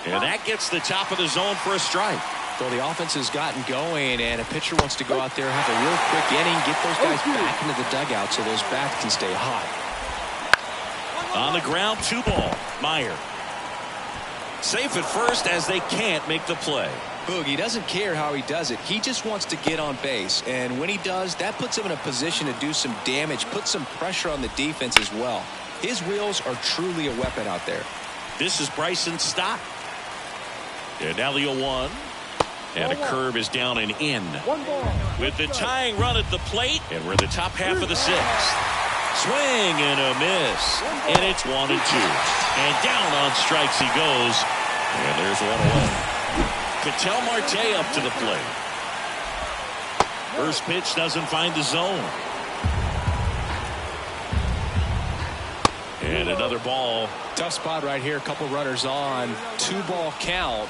And that gets the top of the zone for a strike. So the offense has gotten going, and a pitcher wants to go out there, have a real quick inning, get those guys back into the dugout so those bats can stay hot. On the ground, 2 ball. Meyer. Safe at first as they can't make the play. Boog, he doesn't care how he does it. He just wants to get on base. And when he does, that puts him in a position to do some damage, put some pressure on the defense as well. His wheels are truly a weapon out there. This is Bryson Stott. And now the 0-1. And a curve is down and in. 1 ball. With the tying run at the plate, and we're in the top half of the 6th. Swing and a miss. And it's 1-2. And down on strikes he goes. And there's 1 away. Ketel Marte up to the plate. First pitch doesn't find the zone. And another ball. Tough spot right here. A couple runners on. 2-ball count.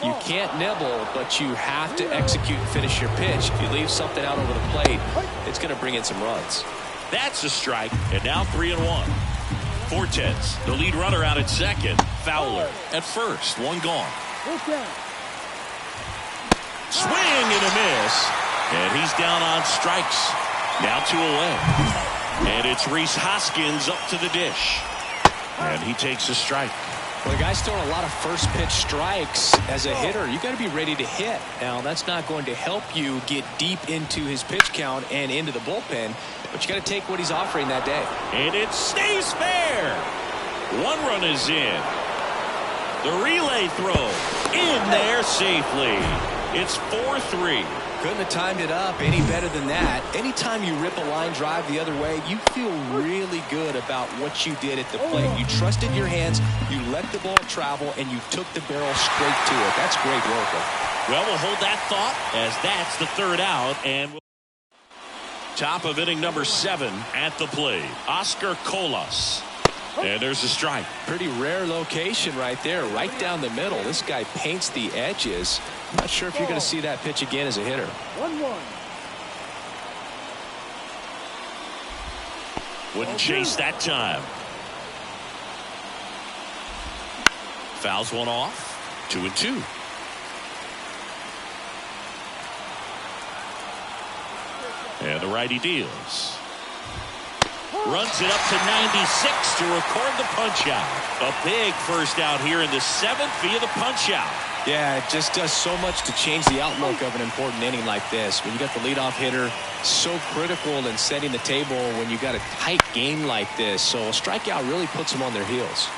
You can't nibble, but you have to execute and finish your pitch. If you leave something out over the plate, it's going to bring in some runs. That's a strike. And now 3-1. Fortes, the lead runner, out at second. Fowler at first. 1 gone. Swing and a miss. And he's down on strikes. Now 2 away. And it's Rhys Hoskins up to the dish. And he takes a strike. Well, the guy's throwing a lot of first pitch strikes as a hitter. You got to be ready to hit. Now, that's not going to help you get deep into his pitch count and into the bullpen, but you got to take what he's offering that day. And it stays fair. 1 run is in. The relay throw in there safely. It's 4-3. Couldn't have timed it up any better than that. Anytime you rip a line drive the other way, you feel really good about what you did at the plate. You trusted your hands, you let the ball travel, and you took the barrel straight to it. That's great work. Well, we'll hold that thought as that's the 3rd out. And top of inning number 7 at the plate, Oscar Colas. And there's a strike. Pretty rare location right there, right down the middle. This guy paints the edges. I'm not sure if you're going to see that pitch again as a hitter. 1-1. Wouldn't chase that time. Fouls one off. 2-2. And the righty deals. Runs it up to 96 to record the punch out. A big first out here in the 7th via the punch out. Yeah, it just does so much to change the outlook of an important inning like this. When you got the leadoff hitter, so critical in setting the table when you got a tight game like this. So a strikeout really puts them on their heels.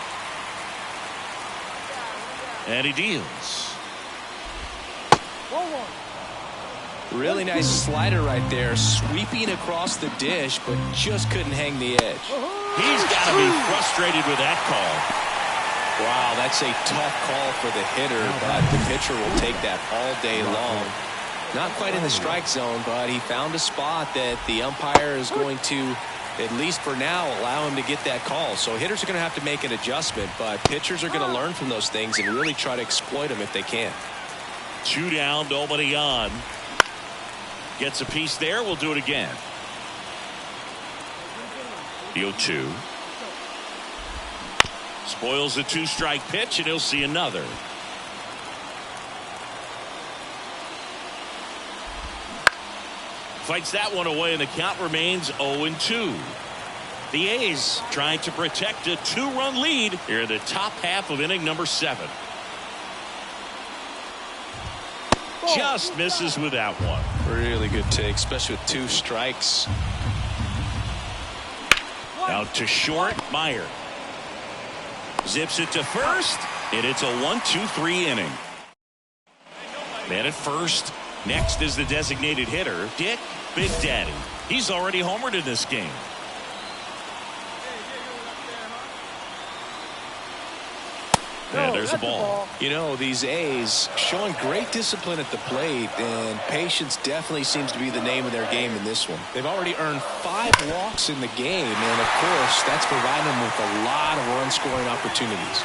And he deals. Really nice slider right there, sweeping across the dish, but just couldn't hang the edge. He's got to be frustrated with that call. Wow, that's a tough call for the hitter, but the pitcher will take that all day long. Not quite in the strike zone, but he found a spot that the umpire is going to, at least for now, allow him to get that call. So hitters are going to have to make an adjustment, but pitchers are going to learn from those things and really try to exploit them if they can. 2 down, nobody on. Gets a piece there. We'll do it again. The 0-2. Spoils the 2-strike pitch, and he'll see another. Fights that one away, and the count remains 0-2. The A's trying to protect a 2-run lead here in the top half of inning number 7. Just misses with that one. Really good take, especially with 2 strikes. Out to short, Meyer. Zips it to first, and it's a 1-2-3 inning. Man at first. Next is the designated hitter, Dick Big Daddy. He's already homered in this game. And there's a ball. You know, these A's showing great discipline at the plate, and patience definitely seems to be the name of their game in this one. They've already earned 5 walks in the game, and of course, that's providing them with a lot of run-scoring opportunities.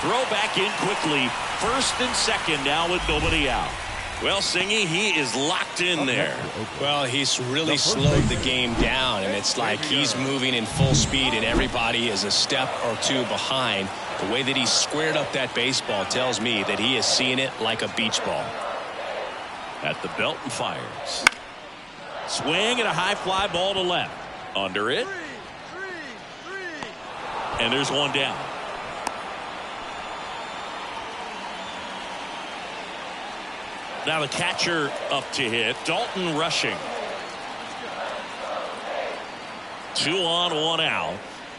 Throw back in quickly. First and second now with nobody out. Well, Singy, he is locked in there. Well, he's really slowed the game down, and it's like he's moving in full speed, and everybody is a step or 2 behind. The way that he squared up that baseball tells me that he is seeing it like a beach ball. At the belt and fires. Swing and a high fly ball to left. Under it. And there's one down. Now the catcher up to hit. Dalton rushing. 2 on, 1 out.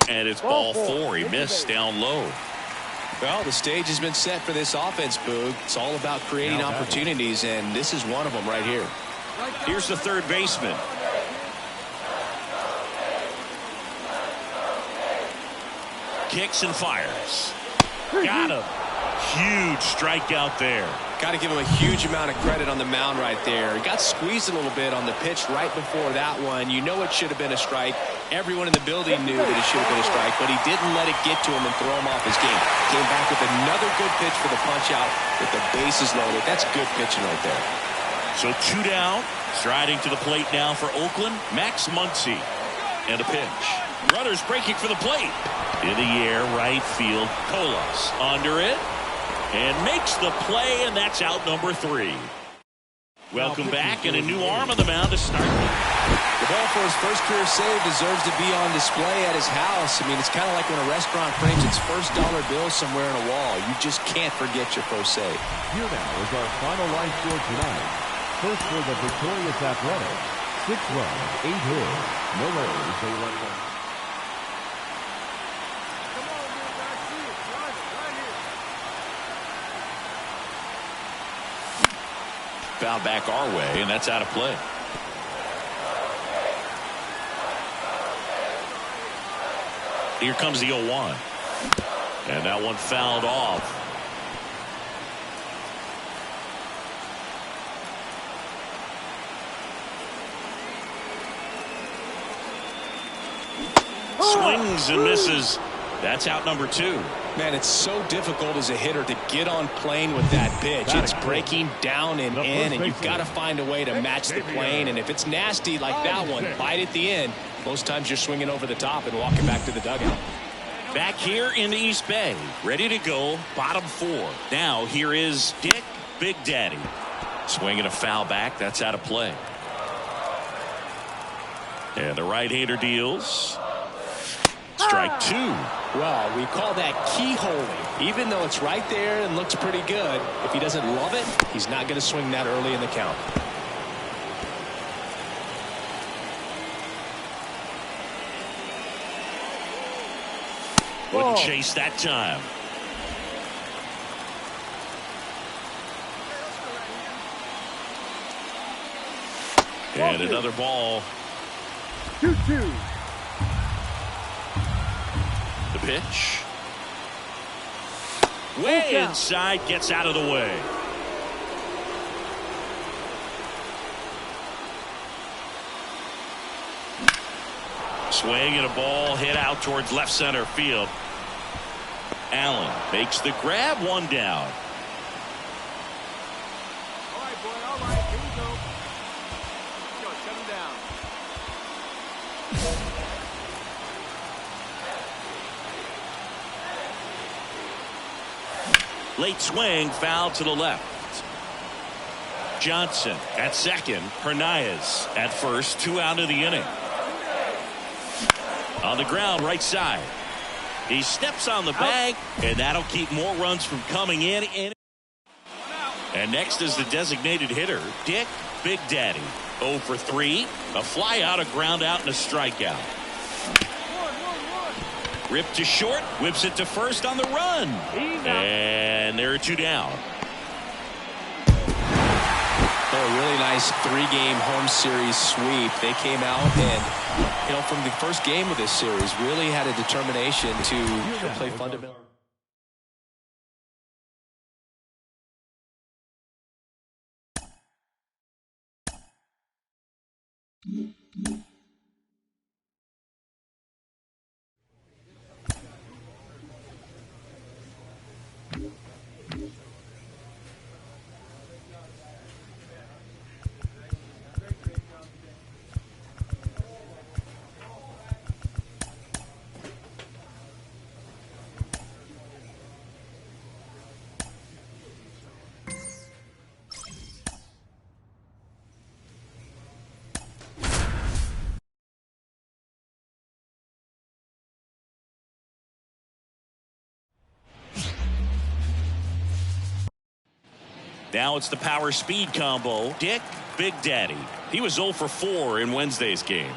And it's ball 4. He missed down low. Well, the stage has been set for this offense, Boog. It's all about creating opportunities, and this is one of them right here. Here's the third baseman. Kicks and fires. Got him. Huge strikeout there. Got to give him a huge amount of credit on the mound right there. He got squeezed a little bit on the pitch right before that one. You know it should have been a strike. Everyone in the building knew that it should have been a strike, but he didn't let it get to him and throw him off his game. Came back with another good pitch for the punch out with the bases loaded. That's good pitching right there. So 2 down. Striding to the plate now for Oakland, Max Muncy. And a pitch. Runners breaking for the plate. In the air, right field. Colas under it. And makes the play, and that's out number 3. Welcome back, and a new arm on the mound to start. The ball for his first career save deserves to be on display at his house. I mean, it's kind of like when a restaurant frames its first dollar bill somewhere on a wall. You just can't forget your first save. Here now is our final line score tonight. First for the victorious Athletics, 6 runs, 8 hits, no errors, 1 run. Foul back our way, and that's out of play. Here comes the 0-1. And that one fouled off. Swings and misses. That's out number 2. Man, it's so difficult as a hitter to get on plane with that pitch. It's breaking down and in, and you've got to find a way to match the plane. And if it's nasty like that one, bite at the end, most times you're swinging over the top and walking back to the dugout. Back here in the East Bay, ready to go, bottom 4. Now here is Dick Big Daddy. Swinging a foul back, that's out of play. And the right-hander deals. Strike 2. Well, we call that keyholing. Even though it's right there and looks pretty good, if he doesn't love it, he's not going to swing that early in the count. Wouldn't chase that time. And another ball. 2-2. The pitch. Way inside, gets out of the way. Swing and a ball hit out towards left center field. Allen makes the grab, one down. All right, boy, all right. Here we go. Go, shut him down. Late swing, foul to the left. Johnson at second. Hernandez at first. 2 out of the inning. On the ground, right side. He steps on the bag, and that'll keep more runs from coming in. And next is the designated hitter, Dick Big Daddy. 0 for 3. A fly out, a ground out, and a strikeout. Ripped to short, whips it to first on the run. And there are 2 down. A really nice 3-game home series sweep. They came out and, from the first game of this series, really had a determination to play fundamental. Now it's the power speed combo. Dick Big Daddy. He was 0 for 4 in Wednesday's game.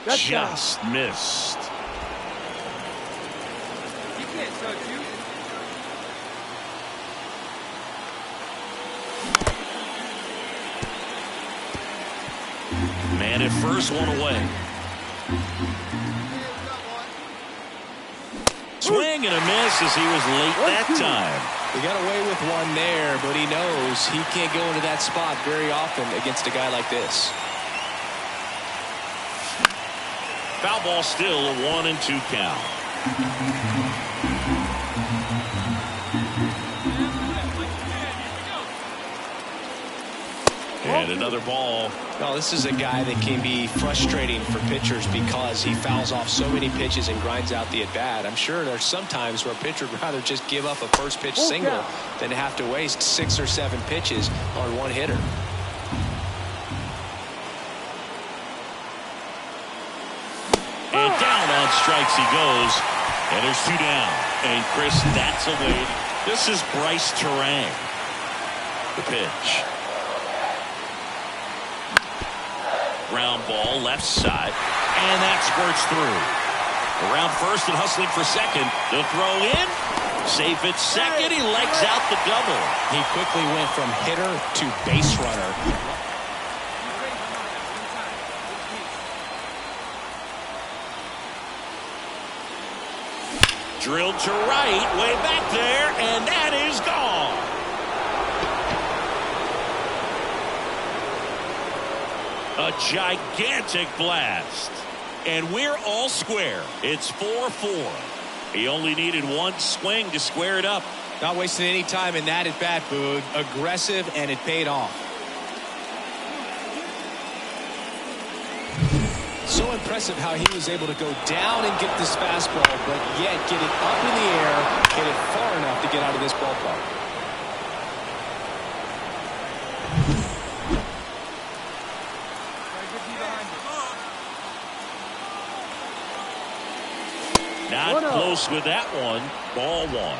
Just missed. You can't touch you. Man at first, 1 away. Swing and a miss as he was late that time. He got away with one there, but he knows he can't go into that spot very often against a guy like this. Foul ball, still a 1-2 count. And another ball. Well, this is a guy that can be frustrating for pitchers because he fouls off so many pitches and grinds out the at-bat. I'm sure there's some times where a pitcher would rather just give up a first pitch single than have to waste 6 or 7 pitches on one hitter. And down on strikes he goes. And there's 2 down. And Chris, that's a way. This is Bryce Terang. The pitch. Ground ball, left side, and that squirts through. Around first and hustling for second. The throw in. Safe at second. He legs out the double. He quickly went from hitter to base runner. Drilled to right, way back there, and that is gone. A gigantic blast. And we're all square. It's 4-4. He only needed one swing to square it up. Not wasting any time in that at bat, Boog. Aggressive, and it paid off. So impressive how he was able to go down and get this fastball, but yet get it up in the air, hit it far enough to get out of this ballpark. close with that one. Ball one.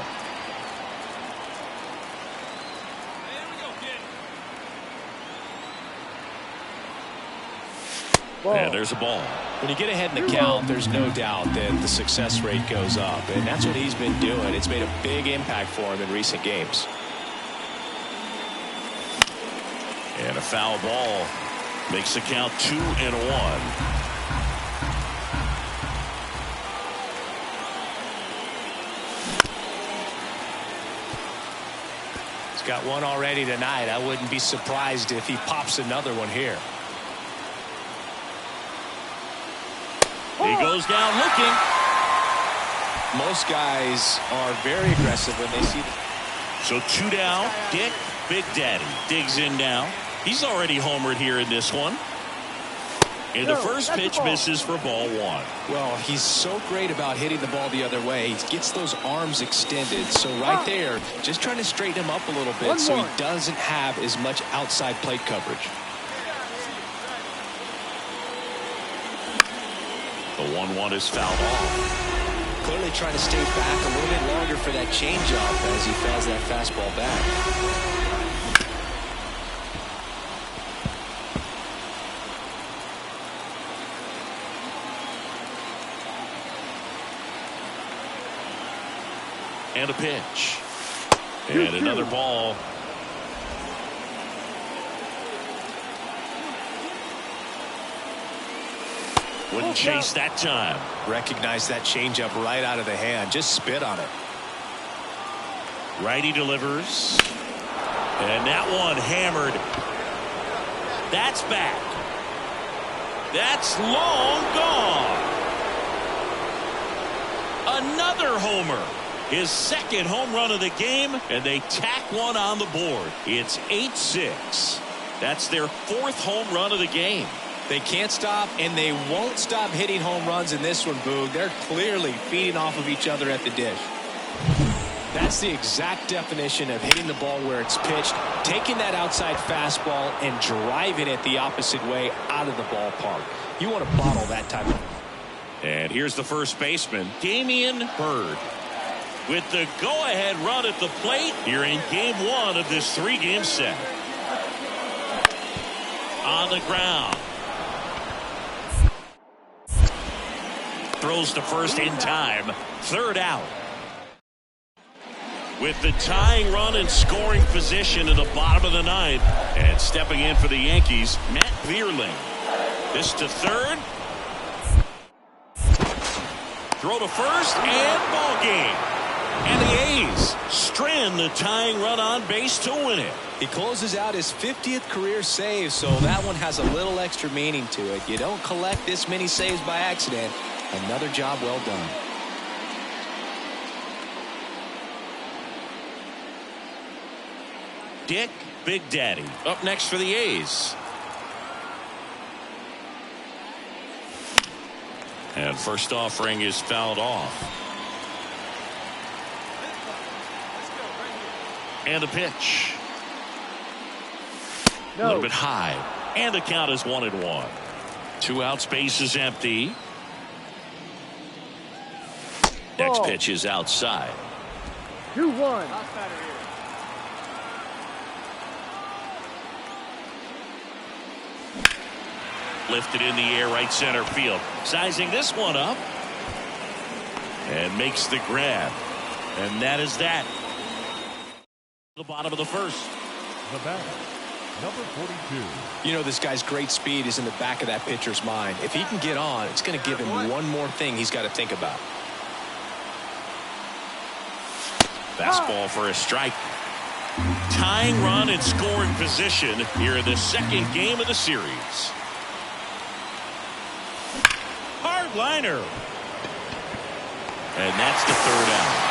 And there's a ball. When you get ahead in the count, there's no doubt that the success rate goes up, and that's what he's been doing. It's made a big impact for him in recent games. And a foul ball makes the count 2-1. He's got one already tonight. I wouldn't be surprised if he pops another one here. He goes down looking. Most guys are very aggressive when they see. So 2 down. Dick Big Daddy digs in now. He's already homered here in this one. And the first pitch misses for ball one. Well, he's so great about hitting the ball the other way. He gets those arms extended. So right there, just trying to straighten him up a little bit so he doesn't have as much outside plate coverage. The 1-1 is fouled off. Clearly trying to stay back a little bit longer for that changeup as he fouls that fastball back. And a pitch. And another ball. Wouldn't chase that time. Recognize that changeup right out of the hand. Just spit on it. Righty delivers. And that one hammered. That's back. That's long gone. Another homer. His second home run of the game, and they tack one on the board. It's 8-6. That's their fourth home run of the game. They can't stop, and they won't stop hitting home runs in this one, Boog. They're clearly feeding off of each other at the dish. That's the exact definition of hitting the ball where it's pitched, taking that outside fastball and driving it the opposite way out of the ballpark. You want to bottle that type of. And here's the first baseman, Damian Bird. With the go-ahead run at the plate here in game one of this 3-game set. On the ground. Throws to first in time. Third out. With the tying run in scoring position in the bottom of the ninth. And stepping in for the Yankees, Matt Vierling. This to third. Throw to first and ball game. And the A's strand the tying run on base to win it. He closes out his 50th career save, so that one has a little extra meaning to it. You don't collect this many saves by accident. Another job well done. Dick Big Daddy up next for the A's. And first offering is fouled off. And a pitch. A little bit high. And the count is 1-1. 2 outs, base is empty. Next pitch is outside. 2-1. Lifted in the air, right center field. Sizing this one up. And makes the grab. And that is that. The bottom of the first. The batter, number 42. You know, this guy's great speed is in the back of that pitcher's mind. If he can get on, it's going to give him one more thing he's got to think about. Fastball for a strike. Tying run in scoring position here in the second game of the series. Hard liner. And that's the third out.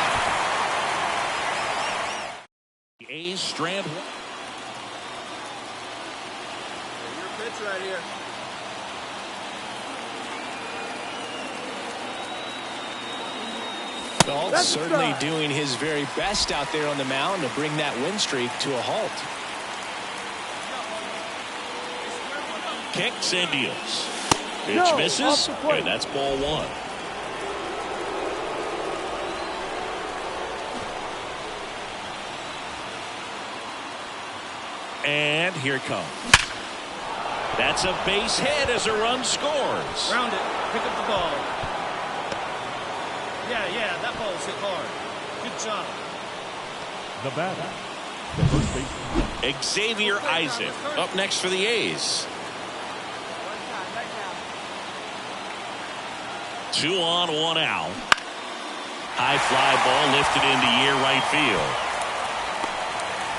The A's strand. Your pitch right here. Galt certainly doing his very best out there on the mound to bring that win streak to a halt. Kicks and deals. Pitch misses, and that's ball one. And here it comes. That's a base hit as a run scores. Round it. Pick up the ball. Yeah, that ball's hit hard. Good job. The batter, the first baseman, Xavier Isaac up next for the A's. 2 on, 1 out. High fly ball lifted into near right field.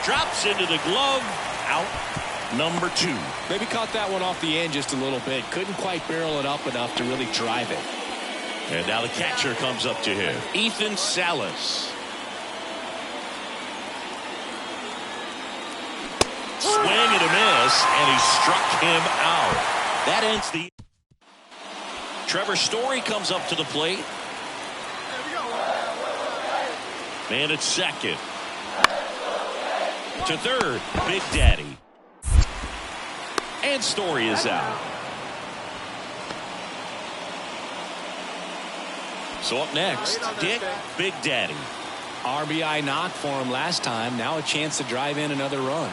Drops into the glove. Out number 2. Maybe caught that one off the end just a little bit. Couldn't quite barrel it up enough to really drive it. And now the catcher comes up to him. Ethan Salas. Swing and a miss, and he struck him out. That ends the. Trevor Story comes up to the plate. Man at second. To third, Big Daddy. And Story is out. So up next, Dick Big Daddy. RBI knock for him last time. Now a chance to drive in another run.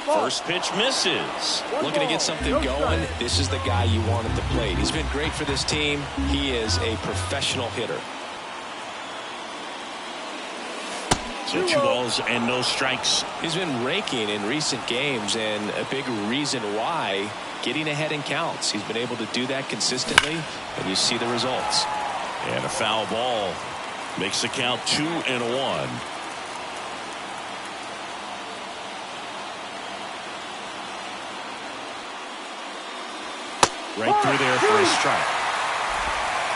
First pitch misses. Looking to get something going. This is the guy you want at the plate. He's been great for this team. He is a professional hitter. So 2 balls and no strikes. He's been raking in recent games, and a big reason why, getting ahead in counts. He's been able to do that consistently, and you see the results. And a foul ball makes the count 2-1. Right through there for a strike.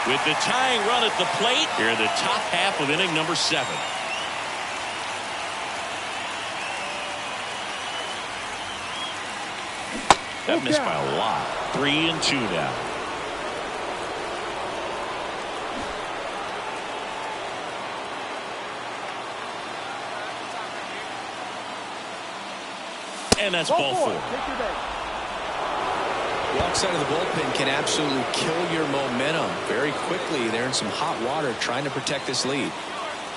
With the tying run at the plate, here in the top half of inning number 7. That missed by a lot. 3-2 now. And that's ball 4. Walk side of the bullpen can absolutely kill your momentum very quickly. They're in some hot water trying to protect this lead.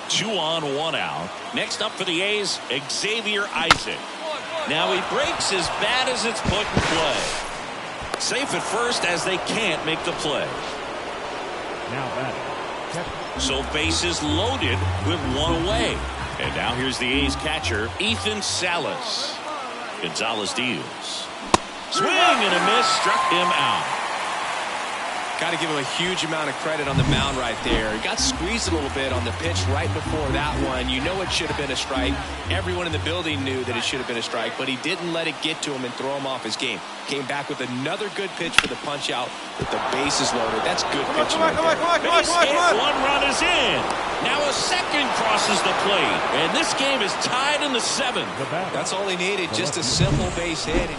2 on, 1 out. Next up for the A's, Xavier Isaac. Now he breaks as bad as it's put in play. Safe at first as they can't make the play. now batting. So bases loaded with 1 away. And now here's the A's catcher, Ethan Salas. Gonzalez deals. Swing and a miss, struck him out. Got to give him a huge amount of credit on the mound right there. He got squeezed a little bit on the pitch right before that one. You know it should have been a strike. Everyone in the building knew that it should have been a strike, but he didn't let it get to him and throw him off his game. Came back with another good pitch for the punch out with the bases loaded. That's good pitching. Base hit, 1 run is in. Now a second crosses the plate, and this game is tied in the 7th. That's all he needed, just a simple base hit.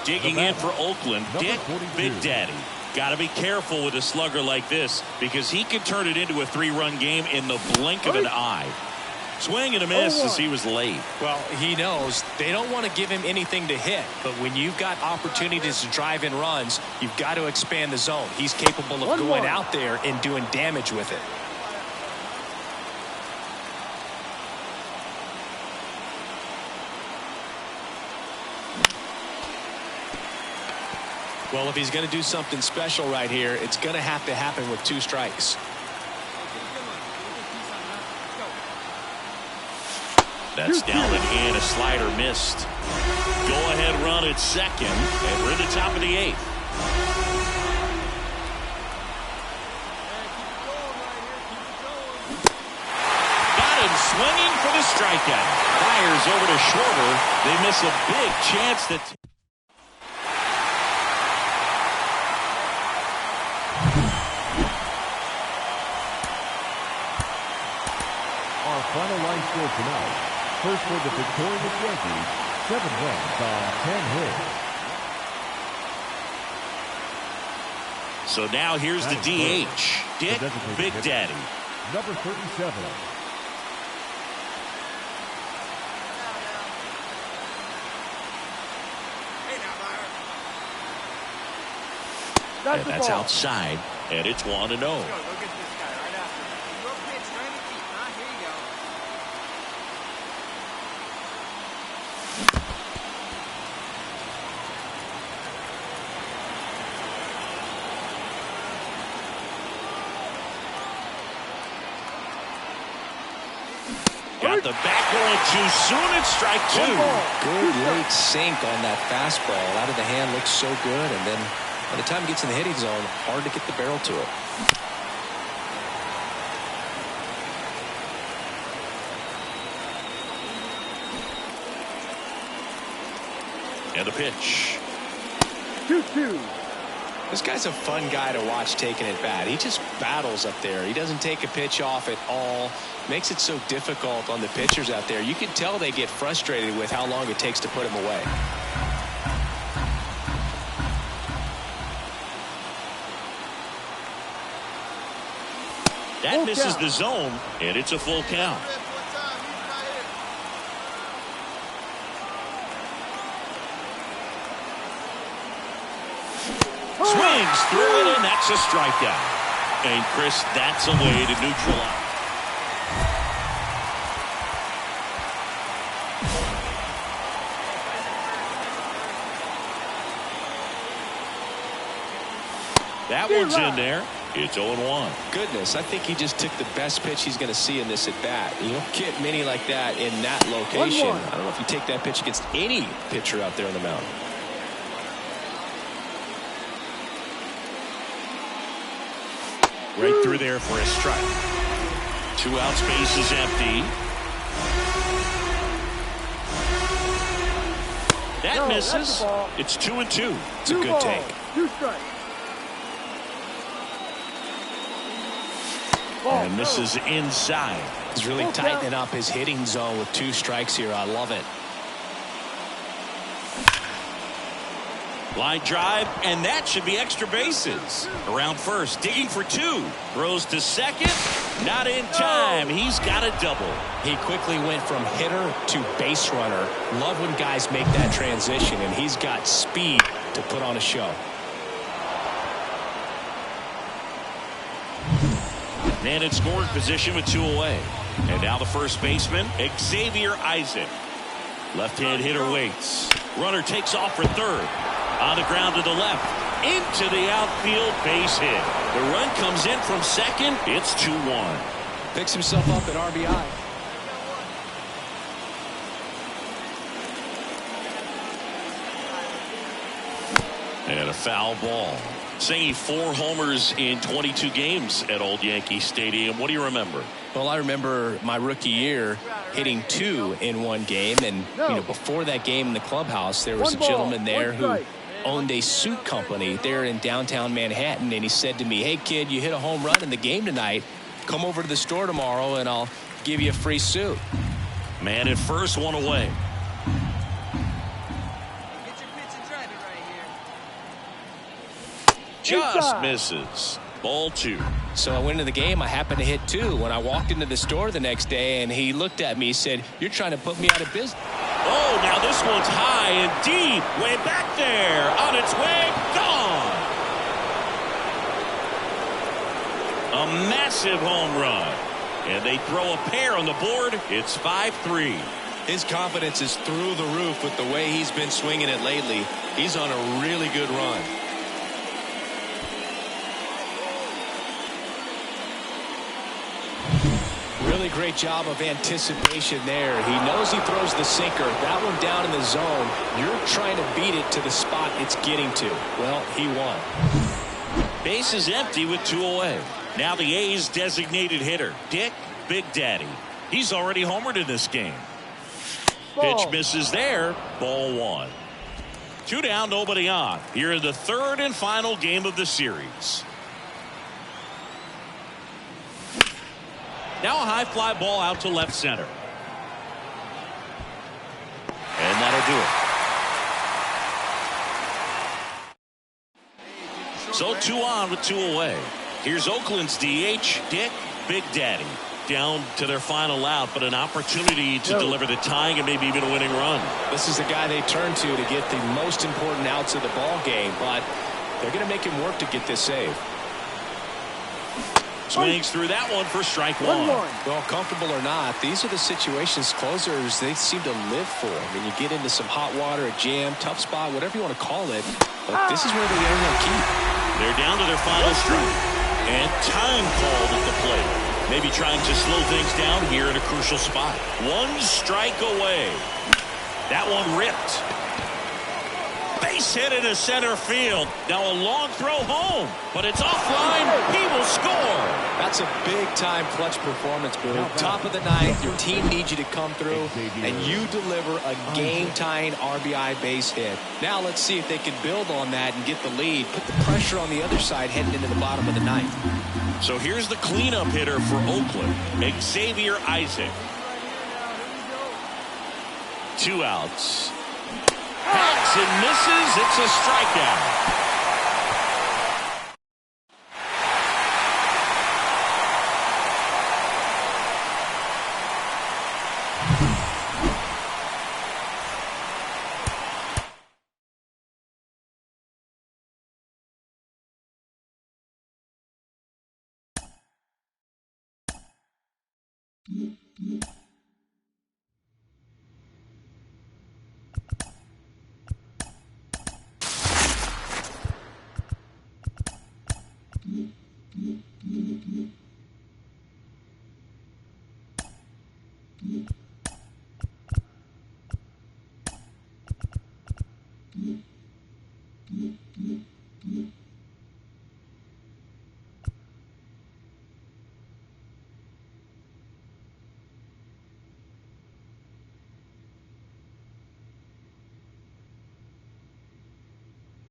Digging in for Oakland, Dick Big Daddy. Got to be careful with a slugger like this because he can turn it into a 3-run game in the blink of an eye. Swing and a miss as he was late. Well, he knows they don't want to give him anything to hit, but when you've got opportunities to drive in runs, you've got to expand the zone. He's capable of going out there and doing damage with it. Well, if he's going to do something special right here, it's going to happen with 2 strikes. That's down and in. A slider missed. Go-ahead run at second, and we're at the top of the 8th. Got him swinging for the strikeout. Fires over to Schwarber. They miss a big chance that... Final line score tonight. First for the victorious Yankees, 7 runs on 10 hits. So now here's the DH, Dick Big Daddy. Number 37. And that's outside, and it's 1-0. The bat going too soon. It's strike two. Good late sink on that fastball. Out of the hand looks so good, and then by the time it gets in the hitting zone, hard to get the barrel to it. And the pitch. 2-2. This guy's a fun guy to watch taking at bat. He just battles up there. He doesn't take a pitch off at all. Makes it so difficult on the pitchers out there. You can tell they get frustrated with how long it takes to put him away. That misses the zone, and it's a full count. Swings through it, and that's a strikeout. And Chris, that's a way to neutralize. That one's in there. It's 0-1. Goodness, I think he just took the best pitch he's going to see in this at bat. You don't get many like that in that location. I don't know if you take that pitch against any pitcher out there on the mound. Right through there for a strike. 2 outs, base is empty. That misses. It's 2-2. It's a good take. 2 strikes. And this is inside. He's really tightening up his hitting zone with 2 strikes here. I love it. Line drive, and that should be extra bases. Around first, digging for 2. Throws to second. Not in time. He's got a double. He quickly went from hitter to base runner. Love when guys make that transition, and he's got speed to put on a show. Man in scoring position with 2 away. And now the first baseman, Xavier Isaac. Left-hand hitter waits. Runner takes off for third. On the ground to the left. Into the outfield, base hit. The run comes in from second. It's 2-1. Picks himself up at RBI. And a foul ball. Saying 4 homers in 22 games at Old Yankee Stadium. What do you remember? Well, I remember my rookie year hitting 2 in one game, and before that game in the clubhouse, there was a gentleman there who owned a suit company there in downtown Manhattan, and he said to me, "Hey kid, you hit a home run in the game tonight. Come over to the store tomorrow and I'll give you a free suit." Man at first, 1 away. Just misses. Ball 2. So I went into the game. I happened to hit 2. When I walked into the store the next day, and he looked at me, said, "You're trying to put me out of business." Oh, now this one's high and deep. Way back there. On its way. Gone. A massive home run. And they throw a pair on the board. It's 5-3. His confidence is through the roof with the way he's been swinging it lately. He's on a really good run. Really great job of anticipation there. He knows he throws the sinker. That one down in the zone. You're trying to beat it to the spot it's getting to. Well, he won. Base is empty with 2 away. Now the A's designated hitter, Dick Big Daddy. He's already homered in this game. Pitch misses there. Ball 1. 2 down, nobody on. Here in the 3rd and final game of the series. Now a high fly ball out to left center. And that'll do it. So 2 on with 2 away. Here's Oakland's DH, Dick Big Daddy. Down to their final out, but an opportunity to deliver the tying and maybe even a winning run. This is the guy they turn to get the most important outs of the ball game, but they're going to make him work to get this save. Swings through that one for strike 1. Well, comfortable or not, these are the situations closers they seem to live for. I mean, you get into some hot water, a jam, tough spot, whatever you want to call it, but this is where they learn to keep. They're down to their final strike. And time called at the plate. Maybe trying to slow things down here in a crucial spot. One strike away. That one ripped. Base hit into center field. Now a long throw home, but it's offline. He will score. That's a big-time clutch performance, Boo. Top of the ninth, your team needs you to come through, and you deliver a game-tying RBI base hit. Now let's see if they can build on that and get the lead. Put the pressure on the other side heading into the bottom of the ninth. So here's the cleanup hitter for Oakland, Xavier Isaac. 2 outs. Hacks and misses. It's a strikeout.